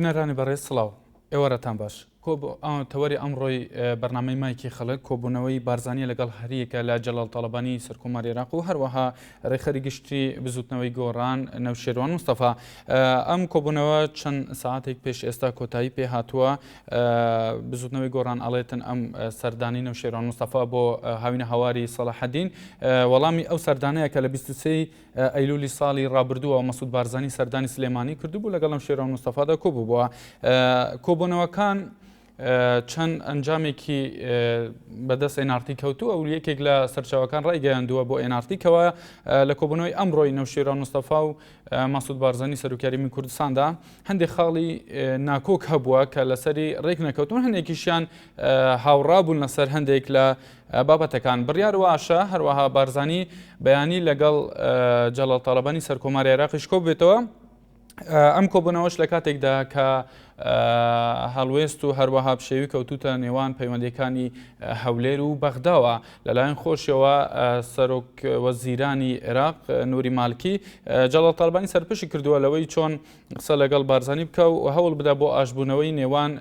بینەرانی بەڕێز سڵاو ئێوەرەتان باش تەوەری ئەمڕۆی بەرنامەی مایکی خەڵک کۆبوونەوەی بارزانانی لەگەڵ هەریەکە لە جەلال تاڵەبانی سەرکۆماری عێراق و هەروەها ڕێخەری گشتی بزوتنەوەی گۆڕان نەوشێروان مستەفا ئەم کۆبوونەوە چەند ساعتێک پێش ئێستا کۆتایی پێ هاتووە بزوتنەوەی گۆڕان ئەڵێتن ئەم سەردانی نەوشێروان مستەفا بۆ هاوینە هەواری سەلاحەدین وەڵامی ئەو سەردانەیە کە لە 23 ئەیلولی ساڵی ڕابردووە مەسعود بارزانی سەردانی سلێمانی کردبوو لەگەڵ نەوشێروان مستەفادا کۆبوو بووە کۆبوونەوەکان چەند ئەنجامێکی بەدەست ئێنارتی کەوتووە و یەکێک لە سەرچاوەکان ڕایگەیاندووە بۆ ئێنارتیکەوە لە کۆبوونەوەی ئەمڕۆی نەوشێروان مستەفا و مەسعود بارزانی سەرۆکیاریمی کوردستاندا هەندێک خاڵی ناکۆک هەبووە کە لەسەری ڕێک نەکەوتون هەندێکیشیان هاوڕابوون لەسەر هەندێک لە بابەتەکان بڕیار واشە هەروەها بارزانی بەیانی لەگەڵ جەلال تاڵەبانی سەرکۆماری عێراقیش کۆ بێتەوە ئەم کۆبوونەوەش لە کاتێکدا کە هەڵوێست و هەروەها پشێوی کەوتوتە نێوان پەیوەندیەکانی هەولێر و بەغداوە لەلایەن خۆشیەوە سەرۆک وەزیرانی عێراق نووری مالکی جەلال تاڵەبانی سەرپشی کردووە لەوەی چۆن قسە لەگەڵ بارزانی بکە و هەوڵ بدا بۆ ئاشبوونەوەی نێوان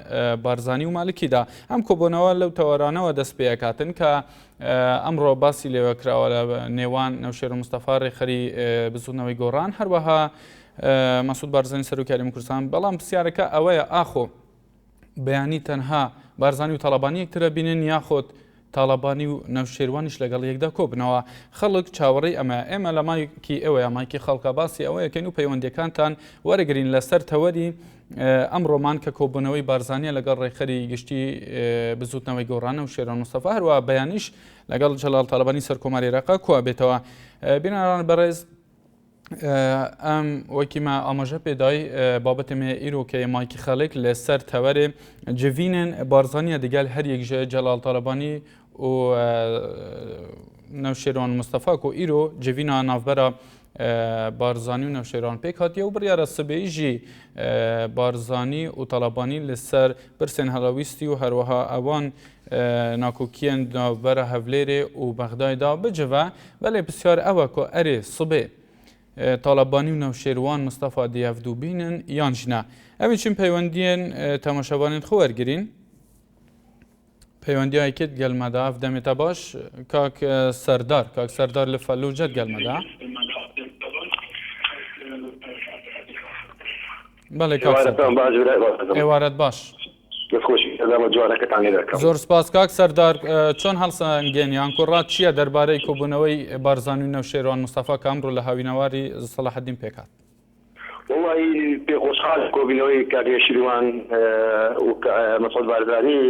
بارزانی و مالکیدا ئەم کۆبوونەوە لەو تەوەرانەوە دەست پێکاتن کە ئەمڕۆ باسی لێوە کراوە لە نێوان نەوشێروان مستەفا ڕێخەری بزوتنەوەی گۆڕان هەروەها مەسعود بارزانی سەرۆکیاریمی کوردستان بەڵام پرسیارەکە ئەوەیە ئاخۆ بەیانی تەنها بارزانی و تاڵەبانی یەکترە بینن یاخۆت تاڵەبانی و نەوشێروانیش لەگەڵ یەکدا کۆبنەوە خەڵک چاوەڕێی ئێمە لە مایکی ئێوەیە مایکی خەڵکە باسی ئەوەیەکەین و پەیوەندیەکانتان وەرەگرین لەسەر تەوەری ئەم ڕۆمان کە کۆبوونەوەی بارزانیە لەگەڵ ڕێخەری گشتی بزوتنەوەی گۆڕان نەوشێروان مستەفا هەروە بەیانیش لەگەڵ جەلال تاڵەبانی سەرکۆماری عێراق کۆ بێتەوە بینەران بەڕێز ئەم وەکیمە ئاماژە پێدای بابەتێمە ئیرۆکەیە مایکی خەڵک لەسەر تەوەرێ جڤینن بارزانیە دەگەل هەر یەکژە جەلال تاڵەبانی و نەوشێروان مستەفا و ئیرۆ جڤینە ناوبەرە بارزانی و نەوشێروان پێک هاتیە و بڕیارە سبەیژی بارزانی و تاڵەبانی لەسەر برسێن هەڵەویستی و هەروەها ئەوان ناکۆکیان ناوبەرە هەولێرێ و بەغدایدا بجەوە بەلێ پرسیار ئەوە کۆ ئەرێ سبێ تاڵەبانی و نەوشێروان مستەفا دیافدوو بینن یان ژنا ئەوی چین پەیوەندیان تەماشەوانێن خۆ وەرگرین پەیوەندیایەکێت گەلمەدا دەمێتە باش کاک سەردار لە فەلوجەت گەلمەدا بەڵێ کاک ئێوارەت باش زۆر سپاس کاک سەردار چۆن هەڵسەنگێنیان کوڕات چییە دەربارەی کۆبوونەوەی بارزانی و نەوشێروان مستەفا کە ئەمڕۆ لە هاوینەواری سەلاحەدین پێکات والله پێخۆشحال کۆبوونەوەی کاکێشیروان و مەسعود بارزانی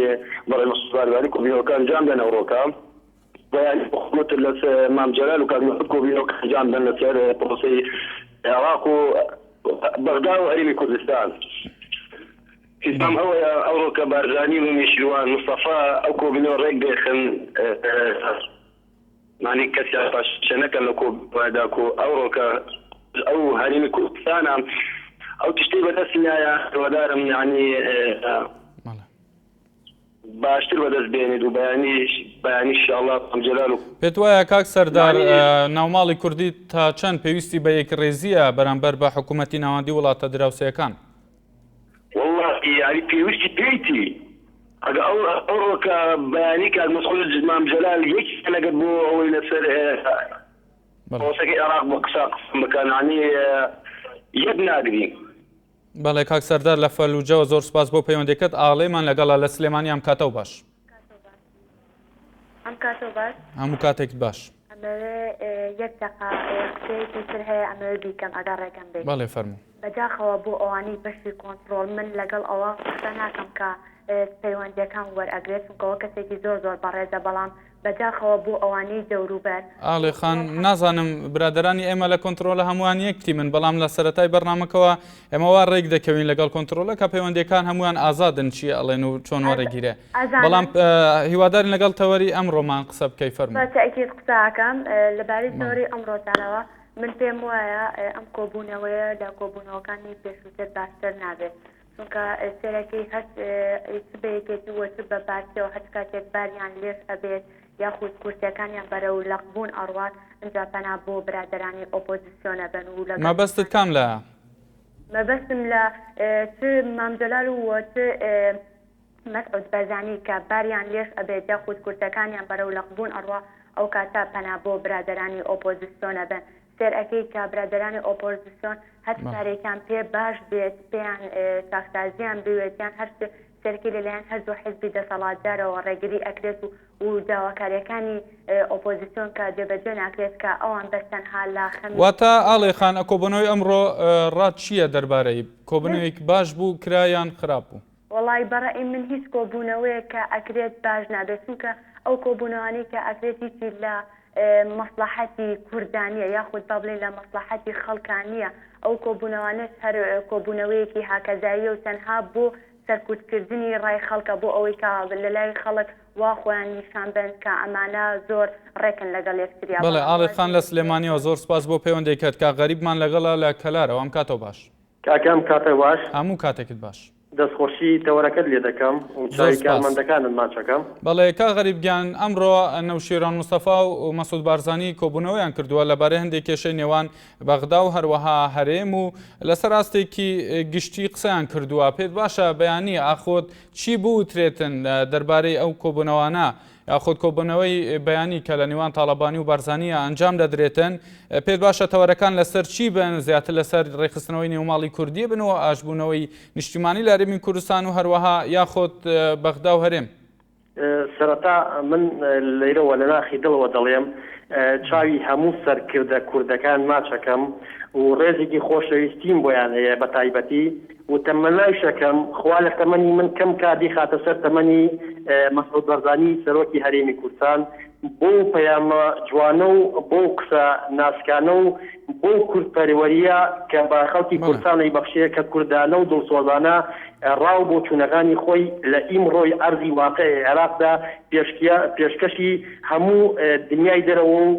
بەڵێ مەسعود بارزانی کۆبوونەوەکە ئەنجام دەن ئەوڕۆکە بەیانی حکومەت لەسەر مام جەلال و کاک مەسعود کۆبوونەوەکە ئەنجام دەن لەسەر پرۆسەی عێراق و بەغدا و هەرێمی کوردستان ئیسلام ئەوڕۆکە بارزانی و نەوشێروان مستەفا ئەو کۆبوونەوە ڕێک دێخن معنی کەسیان پاشە نەکەن لە کۆبوونەوەدا کۆ ئەوڕۆکە ئەو هەرێمی کوردستانە ئەو تشتەی بەدەستنایە هیوادارم یعنی باشتر بەدەست بێنێت و بەیانی ئینشاءالله جەلال و پێت وایە کاک سەردار ناوماڵی کوردی تا چەند پێویستی بە یەکڕێزیە بەرامبەر بە حکوومەتی ناوەندی وڵاتە دراوسەکان والله یعنی پێویستی پێیتی ئەگە ئەوڕۆکە بەیانی کاک مەسعود مام جەلال یەکی لەگەت بۆ ئەوەی لەسەر پرۆسەکەی عێراق بۆ قسە بکەن یعنی یەک ناگرین بەڵێ کاک سەردار لە فەلوجەوە زۆر سپاس بۆ پەیوەندیەکەت ئاڵێمان لەگەڵا لە سلێمانی ئەم کاتە و باش هەموو کاتێک باش یەک دقا قسەیەکی تر هەیە ئەمەوە بیکەم ئەگەر ڕێگەم بێت بەڵێ فەرموو بەجاخەوە بۆ ئەوانەی بەشی کۆنتڕۆڵ من لەگەڵ ئەوە قسە ناکەم کە پەیوەندیەکان وەرئەگرێت چونکەوە کەسێکی زۆر بەڕێزە بەڵام بەجاخەوە بۆ ئەوانەی دەوروبەر ئاڵێ خان نازانم برادرانی ئێمە لە کۆنتڕۆلە هەمووان یەکتی من بەڵام لە سەرەتای بەرنامەکەوە ئێمەوا ڕێک دەکەوین لەگەڵ کۆنتڕۆلە کە پەیوەندیەکان هەمووان ئازادن چی ئەڵێن و چۆن وەرەگیرێ بەڵام هیوادارین لەگەڵ تەوەری ئەم ڕۆمان قسە بکەی فەرموو تەئکید قسەکەم لەبارەی تەوەری ئەمڕۆتانەوە من پێم وایە ئەم کۆبوونەوەیە لە کۆبوونەوەکانی پێشووتر باشتر نابێت چونکە سێرەکەی هەست سبەیەکێتی وەتر بە پارتیەوە هەچ کاتێک باریان لێش ئەبێت یاخود کورسەکانیان بەرە و لەقبوون ئەڕوات ئەنجا پەنا بۆ برادرانی ئۆپۆزیسیۆنە بن و مەبەستت کام لە مەبەستم لە چ مامجلال و چ مەسعود بەرزانی کە باریان لێش ئەبێت یاخود کورتەکانیان بەرەو لەقبوون ئەڕوا ئەو کاتە پەنا بۆ برادرانی ئۆپۆزیسیۆنە بن سێرەکەی کە برادرانی ئۆپۆزیسیۆن هەر کارێکیان پێ باش بێت پێیان ساختازیان بوێتیان هەر سەرکی لەلایەن هەردوو حزبی دەسەڵاتدارەوە ڕێگری ئەکرێت و داواکاریەکانی ئۆپۆزیسیۆن کە جێبەجێ ناکرێت کە ئەوان بەستەنها لا خەمی واتە ئاڵێ خان کۆبنەوەی ئەمڕۆ ڕات چییە دەربارەی کۆبنەوەیەک باش بوو کرایان خراپ بوو وڵی بەڕێی من هیچ کۆبوونەوەیە کە ئەکرێت باش نابێت چونکە ئەو کۆبوونەوانی کە ئەکرێتیی لە مەسلحەتی کوردانیە یاخود با بڵێن لە مەسلحەتی خەڵکانیە ئەو کۆبوونەوانش هەر کۆبوونەوەیەکی هاکەزاییە و تەنها بۆ سەرکوتکردنی ڕای خەڵکە بۆ ئەوەی کە لە لای خەڵک وا خۆیان نیشان بن کە ئەمانە زۆر ڕێکن لەگەڵ یەکتریا بەڵێ ئاڵێ خان لە سلێمانیەوە زۆر سپاس بۆ پەیوەندێکت کە غەریبمان لەگەڵا لە کەلارەوە ئەم کاتەوە باش کاکەم کاتە باش هەموو کاتێکت باش دەستخۆشی تەوەرەکەت لێ دەکەم و چای کارمەندەکانت ماچەکەم بەڵێ کا غەریبگیان ئەمڕۆ نەوشیران مستەفا و مەسعود بارزانی کۆبوونەوەیان کردووە لەبارەی هەندێک کێشەی نێوان بەغدا و هەروەها هەرێم و لەسەر ڕاستێکی گشتی قسەیان کردووە پێت باشە بەیانی ئاخۆت چی بوو ترێتن دەربارەی ئەو کۆبوونەوانە یاخۆت کۆبوونەوەی بەیانی کە لە نێوان تاڵەبانی و بارزانیە ئەنجام دەدرێتن پێت باشە تەوەرەکان لەسەر چی بن زیاتر لەسەر ڕێخستنەوەی نێوماڵی کوردی بنەوە ئاشبوونەوەی نیشتیمانی لە هەرێمی کوردستان و هەروەها یاخۆت بەغدا و هەرێم سەرەتا من لەیرەوە لە ناخی دڵەوە دەڵێم چاوی هەموو سەرکردە کوردەکان ماچەکەم و ڕێزێکی خۆشەویستیم بۆیان هەیە بە تایبەتی و تەمەنایشەکەم خوا لە تەمەنی من کەم کادی خاتە سەر تەمەنی مەسعود بەرزانی سەرۆکی هەرێمی کوردستان بۆ پەیامە جوانە و بۆ قسە ناسکانە و بۆ کورتپەروەریە کە بە خەڵکی کوردستانی بەخشەیە کە کوردانە و دڵسۆزانە ڕاو بۆ چوونەکانی خۆی لە ئیمڕۆی ئەرزی واقعی عێراقدا پێشکەشی هەموو دنیای دەرەوە و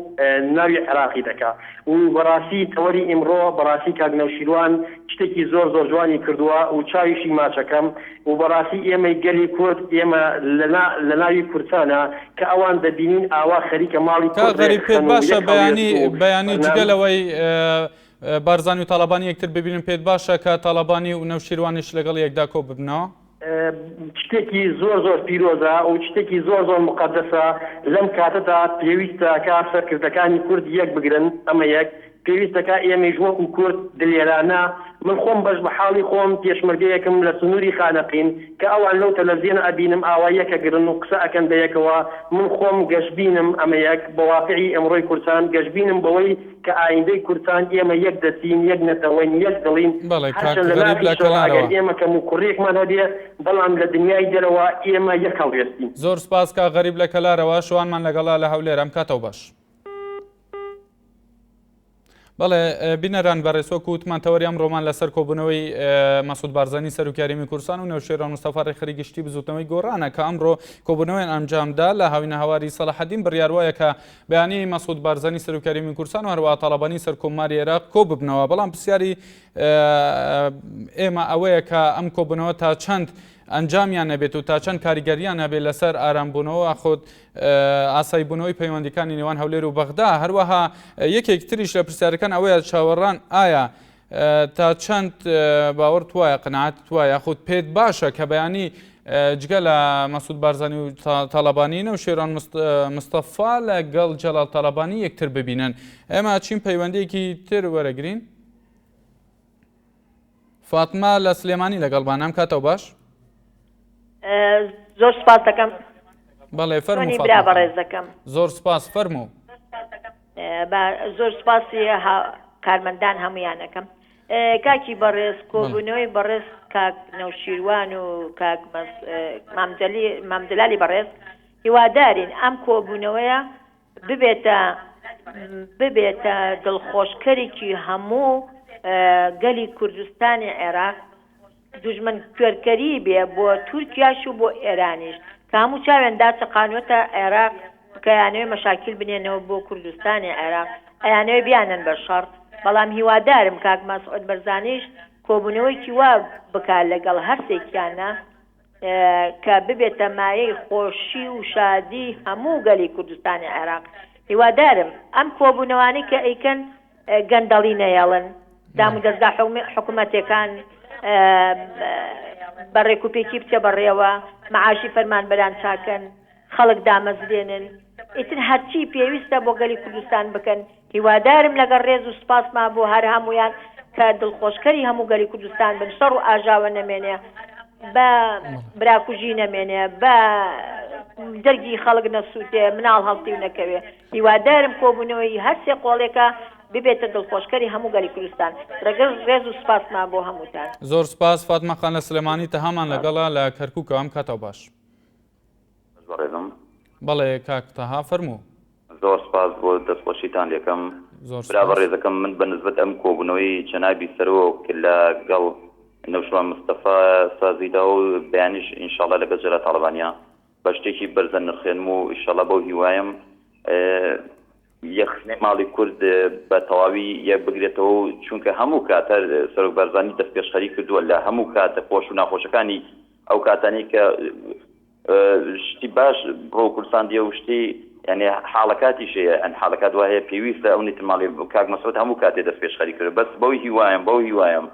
ناوی عێراقی دەکا و بەڕاستی تەوەری ئیمڕۆ بەڕاستی کاک نەوشیروان شتێکی زۆر زۆر جوانی کردووە و چاویشی ماچەکەم و بەڕاستی ئێمەی گەلی کورد ئێمە لە ناوی کوردستانە کە ئەوان دەبینین ئاوا خەریکە ماڵی غەریب پێت باشە بەیانی جگەلەوەی بارزانی و تاڵەبانی یەکتر ببینن پێت باشە کە تاڵەبانی و نەوشیروانیش لەگەڵ یەکدا کۆ ببنەوە شتێکی زۆر زۆر پیرۆزە و شتێکی زۆر زۆر مقدسە لەم کاتەدا پێویستە کە سەرکردەکانی کورد یەک بگرن ئەمە یەک پێویستەکە ئێمەش وەکو کورد دلێرانە من خۆم بەش بە حاڵی خۆم پێشمەرگەیەکم لە سنووری خانەقین کە ئەوان لەو تەلەڤیزیۆنە ئەبینم ئاوایەکە گرن و قسە ئەکەن بەیەکەوە من خۆم گەشتبینم ئەمە یەک بە واقعی ئەمڕۆی کوردستان گەشتبینم بەوەی کە ئایندەی کوردستان ئێمە یەک دەچین یەک نەتەوەین یەک دڵین ئەگەر ئێمە کەم و کوڕێکمان هەبێ بەڵام لە دنیای دەرەوە ئێمە یەک هەڵوێستین زۆر سپاس کە غەریب لە کەلارەوە شوانمان لەگەڵا لە هەولێرە ئەم کاتەوە باش بەڵێ بینەران بەڕێسۆک وتمان تەوەری ئەمڕۆمان لەسەر کۆبوونەوەی مەسعود بارزانی سەرۆکی هەرێمی کوردستان و نەوشیران مستەفا ڕێخەری گشتی بزوتنەوەی گۆڕانە کە ئەمڕۆ کۆبوونەوەیان ئەنجامدا لە هاوینە هەواری سەلاحەدین بڕیار وایە کە بەیانی مەسعود بارزانی سەرۆکی هەرێمی کوردستان و هەروەها تاڵەبانی سەرکۆماری عێراق کۆ ببنەوە بەڵام پرسیاری ئێمە ئەوەیە کە ئەم کۆبوونەوە تا چەند ئەنجامیان نەبێت و تا چەند کاریگەریان نەبێت لەسەر ئارامبوونەوە خۆت ئاساییبوونەوەی پەیوەندیەکانی نێوان هەولێر و بەغدا هەروەها یەکێک تریش لە پرسیارەکان ئەوەیە چاوەڕان ئایا تا چەند باوەڕت وایە قەناعەتت وایە خۆت پێت باشە کە بەیانی جگە لە مەسعود بارزانی و تاڵەبانی نەوشیران مستەفا لەگەڵ جەلال تاڵەبانی یەکتر ببینن ئێمە چین پەیوەندێکی تر وەرەگرین فاتمە لە سلێمانی لەگەڵبانام کاتەوە باش زۆر سپاس دەکەم بەڵێ فەرموو برا بەڕێز دەکەم زۆر سپاس فەرموو زۆر سپاسی کارمەندان هەمویانەکەم کاکی بەڕێز کۆبوونەوەی بەڕێز کاک نەوشیروان و کاک مامجلالی بەڕێز هیوادارین ئەم کۆبوونەوەیە ببێتە دڵخۆشکەرێکی هەموو گەلی کوردستانی عێراق دوژمن کوێرکەری بێ بۆ تورکیاش و بۆ ئێرانیش کە هەموو چاوێن داچەقانوێتە عێراق کەیانەوەی مەشاکل بنێنەوە بۆ کوردستانی عێراق ئەیانەوەی بیانن بە شەڕ بەڵام هیوادارم کاک مەسعود بەرزانیش کۆبوونەوەیکی وا بکات لەگەڵ هەرسێکیانە کە ببێتە مایەی خۆشی و شادی هەموو گەلی کوردستانی عێراق هیوادارم ئەم کۆبوونەوانی کە ئەیکەن گەندەڵی نەیەڵن دام و دەستگا حکوومەتەکان بەڕێکوپێکی بچە بەڕێوە معاشی فەرمانبەران چاکەن خەڵک دامەزرێنن ئیتر هەرچی پێویستە بۆ گەلی کوردستان بکەن هیوادارم لەگەڵ ڕێز و سپاسما بۆ هەر هەمویان کە دڵخۆشکەری هەموو گەلی کوردستان بن شەڕ و ئاژاوە نەمێنێ بە براکوژی نەمێنێ بە دەرگی خەڵک نەسووتێ مناڵ هەڵتی و نەکەوێ هیوادارم کۆبوونەوەی هەر سێ قۆڵێکە ببێتە دڵخۆشکەری هەموو گەلی کوردستان ڕێگەر ڕێز و سپاسما بۆ هەمووتان زۆر سپاس فاتمە خانە سلێمانی تەهامان لەگەڵا لە کەرکووکەوە ئەم کاتەوە باش بەڵێ کاک تەها فەرموو زۆر سپاس بۆ دەستخۆشیتان لێکەم برا بەڕێزەکەم من بەنسبەت ئەم کۆبوونەوەی جەنابی سەرۆ کە لەگەڵ نەوشەوان مستەفا سازیدا و بەیانیش ئینشاڵڵا لەگەڵ جەرا تاڵبانیا بە شتێکی بەرزە نرخێنم و ئینشاڵڵا بەو هیوایم یەخنێ ماڵی کورد بە تەواوی یەک بگرێتەوە چونکە هەموو کاتە سەرۆک بەرزانی دەست پێشخەری کردووە لە هەموو کاتە خۆش و ناخۆشەکانی ئەو کاتانی کە شتی باش بۆ کوردستان دیە و شتی یعنی حاڵەکاتی شەیە ئەن حاڵەکات وایە پێویستە ئەو نیتماڵی کاک مەسعود هەموو کاتێ دەست پێشخەری کرد بەس بەو هیوایم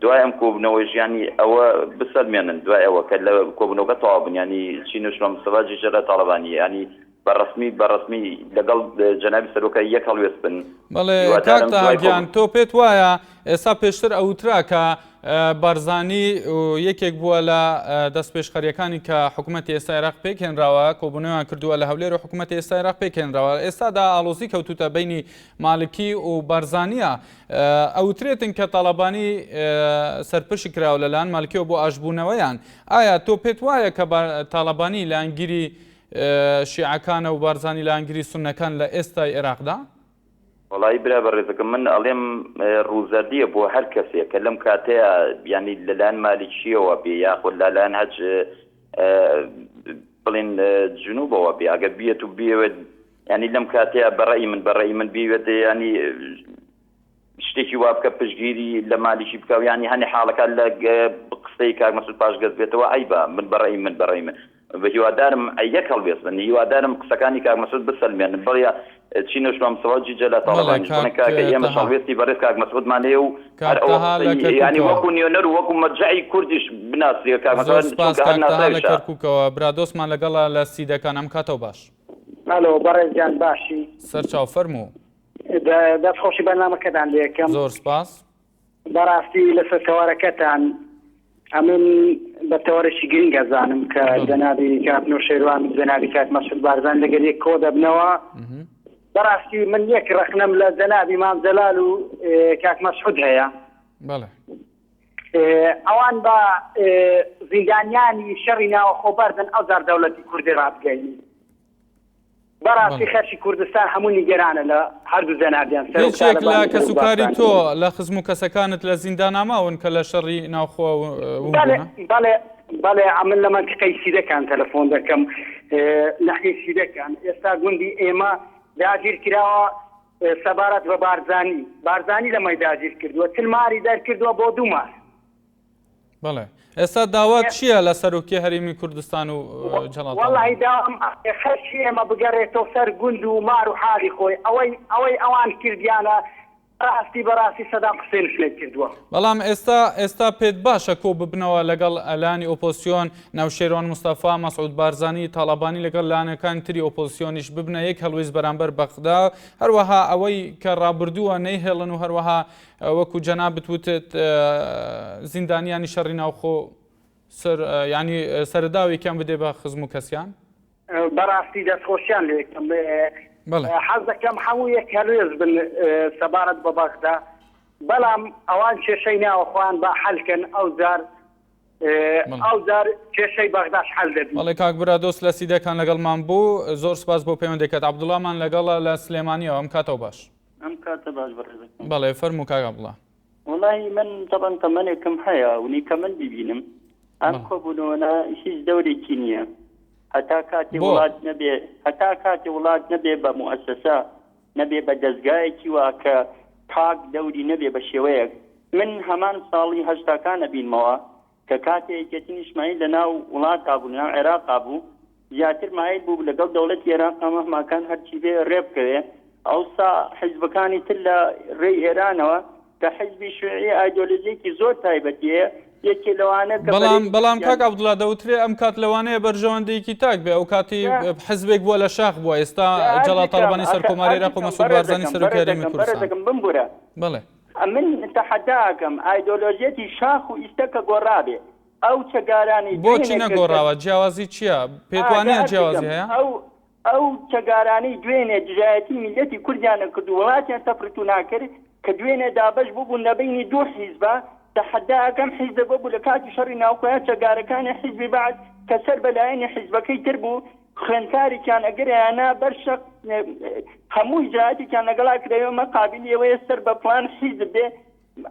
دوای ئەم کۆبوونەوەی ژیانی ئەوە بسەلمێنن دوای ئەوە کە لە کۆبوونەوەکە تەواو بن ینی چی نوشمە مستەفا جەرا تاڵبانی ینی بەڕسمی لەگەڵ جەنابی سەرۆکە یەک هەڵوێست بن بەڵێ کاک تەهاگیان تۆ پێت وایە ئێستا پێشتر ئەوترا کە بارزانی یەکێک بووە لە دەست پێشخەریەکانی کە حکوومەتی ئێستا عێراق پێکهێنراوە کۆبوونەوەیان کردووە لە هەولێر و حکوومەتی ئێستا عێراق پێکهێنراوە ئێستادا ئاڵۆزی کەوتوتە بینی مالکی و بارزانیە ئەوترێتن کە تاڵەبانی سەرپشی کراوە لەلایەن مالکیەوە بۆ ئاشبوونەوەیان ئایا تۆ پێت وایە کە تاڵەبانی لە ئەنگیری شیعەکانە و بارزانی لە ئەنگیری سوننەکان لە ئێستای عێراقدا وڵی برا بەڕێزەکەم من ئەڵێم ڕووزەردیە بۆ هەر کەسێک کە لەم کاتەیە ینی لەلایەن مالیکیەوە بێ یاخۆ لەلایەن هەج بڵێن جنوبەوە بێ ئەگەر بێت و بێوێت ینی لەم کاتەیە بەڕێی من بێوێت ینی شتێکی وا بکە پشگیری لە مالیکی بکە ینی هەنێ حاڵەکان لە قسەی کاک مەسعود پاش گەز بێتەوە ئەیبا من بەڕێی من بە هیوادارم یەک هەڵبێستن هیوادارم قسەکانی کاک مەسعود بسەلمێنن بڵیا چی نوشمە مستەفا جەلا تاڵبانی کاکە ئێمە شەڵوێستی بەڕێز کاک مەسعودمان هەیە و ینی وەکو نیۆنەر و وەکو مەرجەعی کوردیش بناسیە کاک مەسعود لە کەرکووکەوە برادۆسمان لەگەڵا لە سیدەکان ئەم کاتەوە باش ئەلۆ بەڕێزیان باشی سەرچاو فەرموو دەستخۆشی بەرنامەکەتان لێکەم زۆر سپاس بەڕاستی لەسەر تەوارەکەتان ئەمن بە تەوەرەشی گرنگ ئەزانم کە جەنابی کاک نوشێروان جەنابی کاک مەسعود بارزان لەگەر یەک کۆ دەبنەوە بەڕاستی من یەک ڕەخنەم لە جەنابی مام جەلال و کاک مەسعود هەیە ئەوان بە زیندانیانی شەڕی ناوەخۆ بەردن ئەو زار دەوڵەتی کوردی ڕابگەینی بەڕاستی خەرشی کوردستان هەموو نیگەرانە لە هەردوو جەنابیان هیچێک لە کەسوکاری تۆ لە خزم و کەسەکانت لە زیندان ناماون کە لە شەڕی ناوخۆ بەڵێ ئەمن لە منطقەی سیدەکان تەلەفۆن دەکەم ناحیەی سیدەکان ئێستا گوندی ئێمە داگیر کراوە سەبارەت بە بارزانی لەمەی داگیر کردووە تلماری دەرکردووە بۆ 2 ماه بەڵێ ئێستا داوات چییە لە سەرۆکی هەرێمی کوردستان و جەڵات وەڵی داوام خەرشی ئێمە بگەڕێتەوە سەر گوند و مار و حاڵی خۆی ئەوەی ئەوان کردیانە بەڕاستی سەدام حوسێن شلێت کردووە بەڵام ئێستا پێت باشە کۆ ببنەوە لەگەڵ ئەلانی ئۆپۆزیسیۆن ناوشێروان مستەفا مەسعود بارزانی تاڵەبانی لەگەڵ لایەنەکان تری ئۆپۆزیسیۆنیش ببنە یەک هەڵوێست بەرامبەر بەغدا هەروەها ئەوەی کە ڕابردووە نەیهێڵن و هەروەها وەکو جەنابت وتت زیندانیانی شەڕی ناوخۆ ینی سەرداوێکیان بدێ بە خزم و کەسیان بەڕاستی دەستخۆشیان لێکم حەز دەکەم هەموو یەک هەلوێز بن سەبارەت بە بەغدا بەڵام ئەوان کێشەی ناوەخۆیان بە حەلکەن ئەو جار کێشەی بەغداش حەل دەبێت بەڵێ کاک برادۆست لە سیدەکان لەگەڵمان بوو زۆر سپاس بۆ پەیوەندێکت عەبدوڵڵامان لەگەڵە لە سلێمانیەوە ئەم کاتەوە باش ئەم کاتە باش بەڕێزەکەم بەڵێ فەرموو کاک عەبدوڵڵا وڵی من تەبەن تەمەنێکم هەیە و نیکە من ببینم ئەم کۆبوونەوەە هیچ دەورێکی نییە هەتا کاتی وڵات نەبێ بە موەسسە نەبێ بە دەستگایەکی وا کە تاک دەوری نەبێ بە شێوەیەک من هەمان ساڵی هەشتاکانە بینمەوە کە کاتێکەتی نیشمایی لە ناو وڵات بوو ناو عێراق بوو زیاتر مایل بوو لەگەڵ دەوڵەتی عێراق ئەمەماکان هەرچی بێ ڕێبکەوێ ئەوسا حیزبەکانی تر لە ڕێی ئێرانەوە کە حیزبی شوێعی ئایدۆلۆژیەکی زۆر تایبەتیە یەکێ لەوانە بەڵام کاک عەبدوڵڵا دەوترێ ئەم کات لەوانەیە بەرژەوەندەیەکی تاک بێ ئەو کاتی حزبێک بووە لە شاخ بووە ئێستا جەڵال تاڵبانی سەرکۆماری عێراق و مەسعود بارزانی سەرۆکی هەرێمی کوردستان بمبورە بەڵێ من تەحەداکەم ئایدۆلۆژیەتی شاخ و ئیستەکە گۆڕابێ ئەو چەگارانی بۆچی نەگۆڕاوە جیاوازی چییە پێتوانێت جیاوازی هەیە ئەو چەگارانەی دوێنێ دژایەتی میلەتی کوردیانە کرد و وڵاتیان تەفرەت و ناکرد کە دوێنێ دابەش بوو نەبینی دوو حیزبە تەحەداکەم حیزب بوو لە کاتی شەڕی ناوخۆیان چەگارەکانی حیزبی بعد کە سەر بەلایەنی حیزبەکەی تر بوو خوێندکارێکیان ئەگەریانە بەرشەق هەموو ئیجراعاتێکیان لەگەڵا کرێەوە مەقابلی ئەوەیە سەر بە پلان حیزب بێ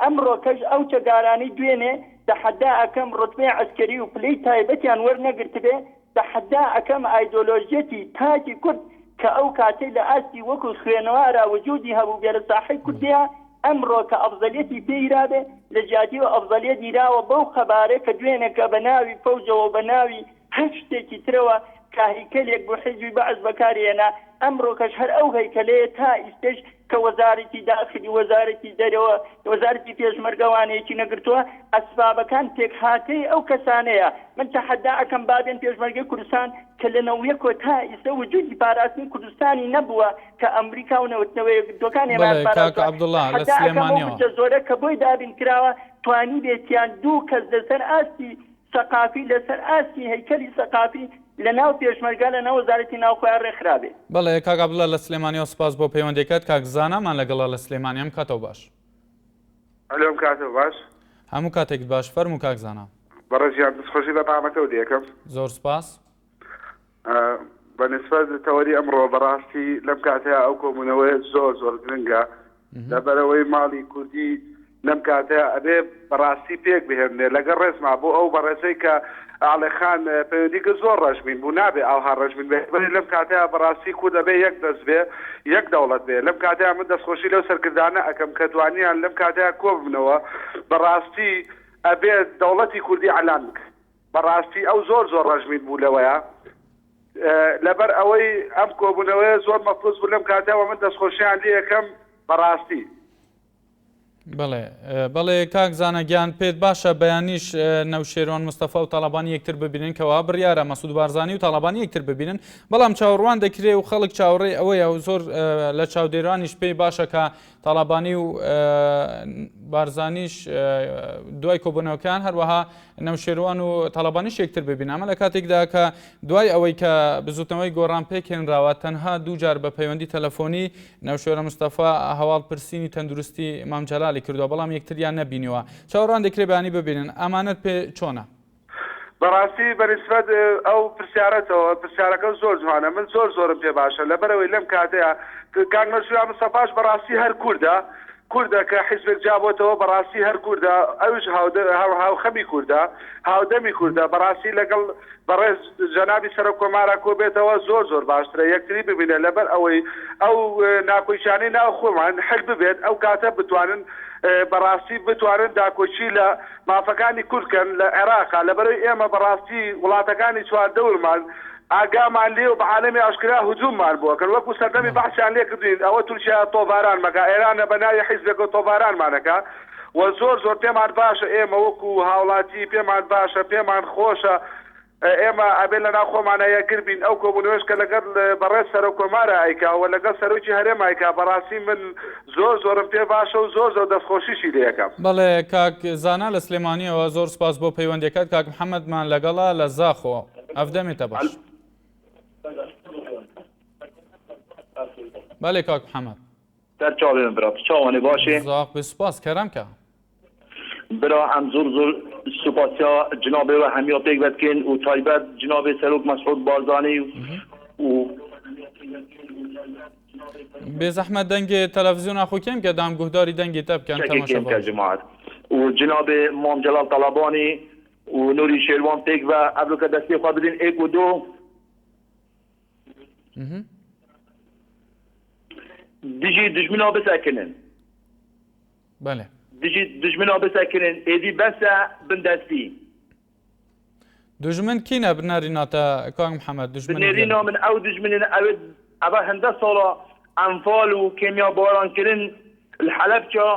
ئەمڕۆ کەش ئەو چەگارانەی دوێنێ تەحەدا ئەەکەم ڕوتبەی عەسکەری و پلەی تایبەتیان وەرنەگرت بێ تەحەدا ئەەکەم ئایدۆلۆژیەتی تاکی کورد کە ئەو کاتەی لە ئاستی وەکو خوێنەوارە وجودی هەبوو بێ لە ساحەی کوردیە ئەمڕۆ کە ئەفزەلیەتی پێیرابێ لە جیاتی و ئەفزەلیەت دیراوە بەو خەبارەیە کە دوێنێکە بە ناوی فەوجەوە بە ناوی هەر شتێکی ترەوە کاهیکەلێک بۆ حیزبی بەعز بەکارهێنا ئەمڕۆ کەش هەر ئەو هەیکەلەیە تا ئیستش کە وەزارەتی داخلی وەزارەتی دەرەوە وەزارەتی پێشمەرگەوانەیەکی نەگرتووە ئەسبابەکان تێکهاتەی ئەو کەسانەیە من تەحەدا ئەەکەم بابێن پێشمەرگەی کوردستان کە لە نەوەیەکۆ تا ئیستا وجودی پاراستنی کوردستانی نەبووە کە ئەمریکا و نەوتنەوەی دۆکان زۆرە کە بۆی دابین کراوە توانی بێتیان دوو کەس لەسەر ئاستی سەقافی لەسەر ئاستی هەیکەلی سەقافی لە ناو پێشمەرگە لە ناو وەزارەتی ناوخۆیان ڕێکخرابێ. بەڵێ کاک عەبدوڵڵا لە سلێمانیەوە سپاس بۆ پەیوەندیەکەت کاک زانامان لەگەڵا لە سلێمانیام کاتەوە باش. ئەلۆم کاتەوە باش. هەموو کاتێک باش فەرموو کاک زانا. بەڕێزیان دەستخۆشی بە بامەکەوت یەکەم. زۆر سپاس. بەنسبەت تەوەری ئەمڕۆ بەڕاستی لەم کاتەیە ئەو کۆمونەوەی زۆر گرنگە لەبەرەوەی ماڵی کوردی لەم کاتەیە ئەبێ بەڕاستی پێک بهێنێ لەگەڵ ڕێزما بۆ ئەو بەڕێزەی کە ئاڵێخان پەیوەندیکە زۆر ڕەشبین بوو نابێ ئاها ڕەشبین بێ لەم کاتەیە بەڕاستی کورد دەبێ یەک دەست بێ یەک دەوڵەت بێ لەم کاتەیە من دەستخۆشی لەو سەرکردانە ئەەکەم کە توانیان لەم کاتەیە کۆ ببنەوە بەڕاستی ئەبێ دەوڵەتی کوردی عەلان بکە بەڕاستی ئەو زۆر ڕەشبین بوو لەوەیە لەبەر ئەوەی ئەم کۆبوونەوەی زۆر مەفروض بوو لەم کاتەوە من دەستخۆشیان لێ یەکەم بەڕاستی. بەڵێ کاک زانەگیان پێت باشە بەیانیش نەوشێرۆن مستەفا و تاڵابانی یەکتر ببینن کەوا بڕیارە مەسعود بارزانی و تاڵابانی یەکتر ببینن بەڵام چاوەڕوان دەکرێ و خەڵک چاوەڕێی ئەوەیە و زۆر لە چاودێرانیش پێی باشە کە تاڵابانی و بارزانیش دوای کۆبوونەوەکان هەروەها نەوشێروان و تاڵابانیش یەکتر ببین ئەمە لە کاتێکدا کە دوای ئەوەی کە بزوتنەوەی گۆڕان پێکهێنراوە تەنها دوو جار بە پەیوەندی تەلەفۆنی نەوشێرە مستەفا هەواڵ پرسینی تەندروستی مام جەلالی کردووە بەڵام یەکتریان نەبینیوە چاوەڕوان دەکرێت بەیانی ببینن ئەمانەت پێ چۆنە؟ بەڕاستی بەنسبەت ئەو پرسیارەتەوە پرسیارەکە زۆر جوانە من زۆرم پێ باشە لەبەرەوەی لەم کاتەیە کاک نەوشێرا مستەفاش بەڕاستی هەر کوردە کە حیزبێک جابۆتەوە بەڕاستی هەر کوردە ئەوش هاوخەمی کوردە هاودەمی کوردە بەڕاستی لەگەڵ بەڕێز جەنابی سەرۆک کۆمارە کۆ بێتەوە زۆر باشترە یەکتری ببینێ لەبەر ئەوەی ئەو ناکۆیشانەی ناو خۆمان حل ببێت ئەو کاتە بتوانن بەڕاستی بتوانن داکۆچی لە مافەکانی کوردکەن لە عێراقا لەبەرەوەی ئێمە بەڕاستی وڵاتەکانی چواردەوڵمان ئاگامان لێ و بە عالەمی ئاشکرا هجوممان بووە کە وەکو سەردەمی بەحسیان لێ کردوین ئەوە تورکیا تۆڤاران مەکا ئێرانە بە ناوی حیزبێکە تۆڤارانمانەکە و زۆر پێمان باشە ئێمە وەکو هاوڵاتی پێمان باشە پێمان خۆشە ئێمە ئەبێ لە ناو خۆمانە یەکگر بین ئەو کۆبوونەوەش کە لەگەڵ بەڕێز سەرۆک کۆمارە ئایکاوە لەگەڵ سەرۆکی هەرێم ئایکا بەڕاستی من زۆرم پێ باشە و زۆر دەستخۆشیشی لێ یەکەم. بەڵێ کاک زانا لە سلێمانیەوە زۆر سپاس بۆ پەیوەندیەکەت کاک محەممەدمان لەگەڵا لە زاخۆ ئەفدەمێتە باش. بەڵێ کاک محەممەد دەرچاوێن برا چاوانێ باشێ زاق بسپاس کەرەمکە برا ئەم زۆر سوپاسیا جنابێ و هەمیە پێک بەدکەین و تایبەت جنابێ سەرۆک مەسعود بارزانی و بێزەحمەت دەنگێ تەلەڤیزیۆنا خۆکەم کە دام گوهداری دەنگی تە بکەن تەماشا و جنابێ مام جەلال تەڵابانی و نوری شێروان پێک بە ئەبلوکە دەستی خوا بدین ئێک و دۆ دژی دژمنا بسەکنن بەڵێ دژی دژمنا بسەکنن ئێدی بەسە بندەستی دژمن کینە بنەریناتە کاک محەممەد بنێرینا من ئەو دژمنن ئەوە هەندە ساڵە ئەنفال و کێمیا بارانکردن الحەلەبچە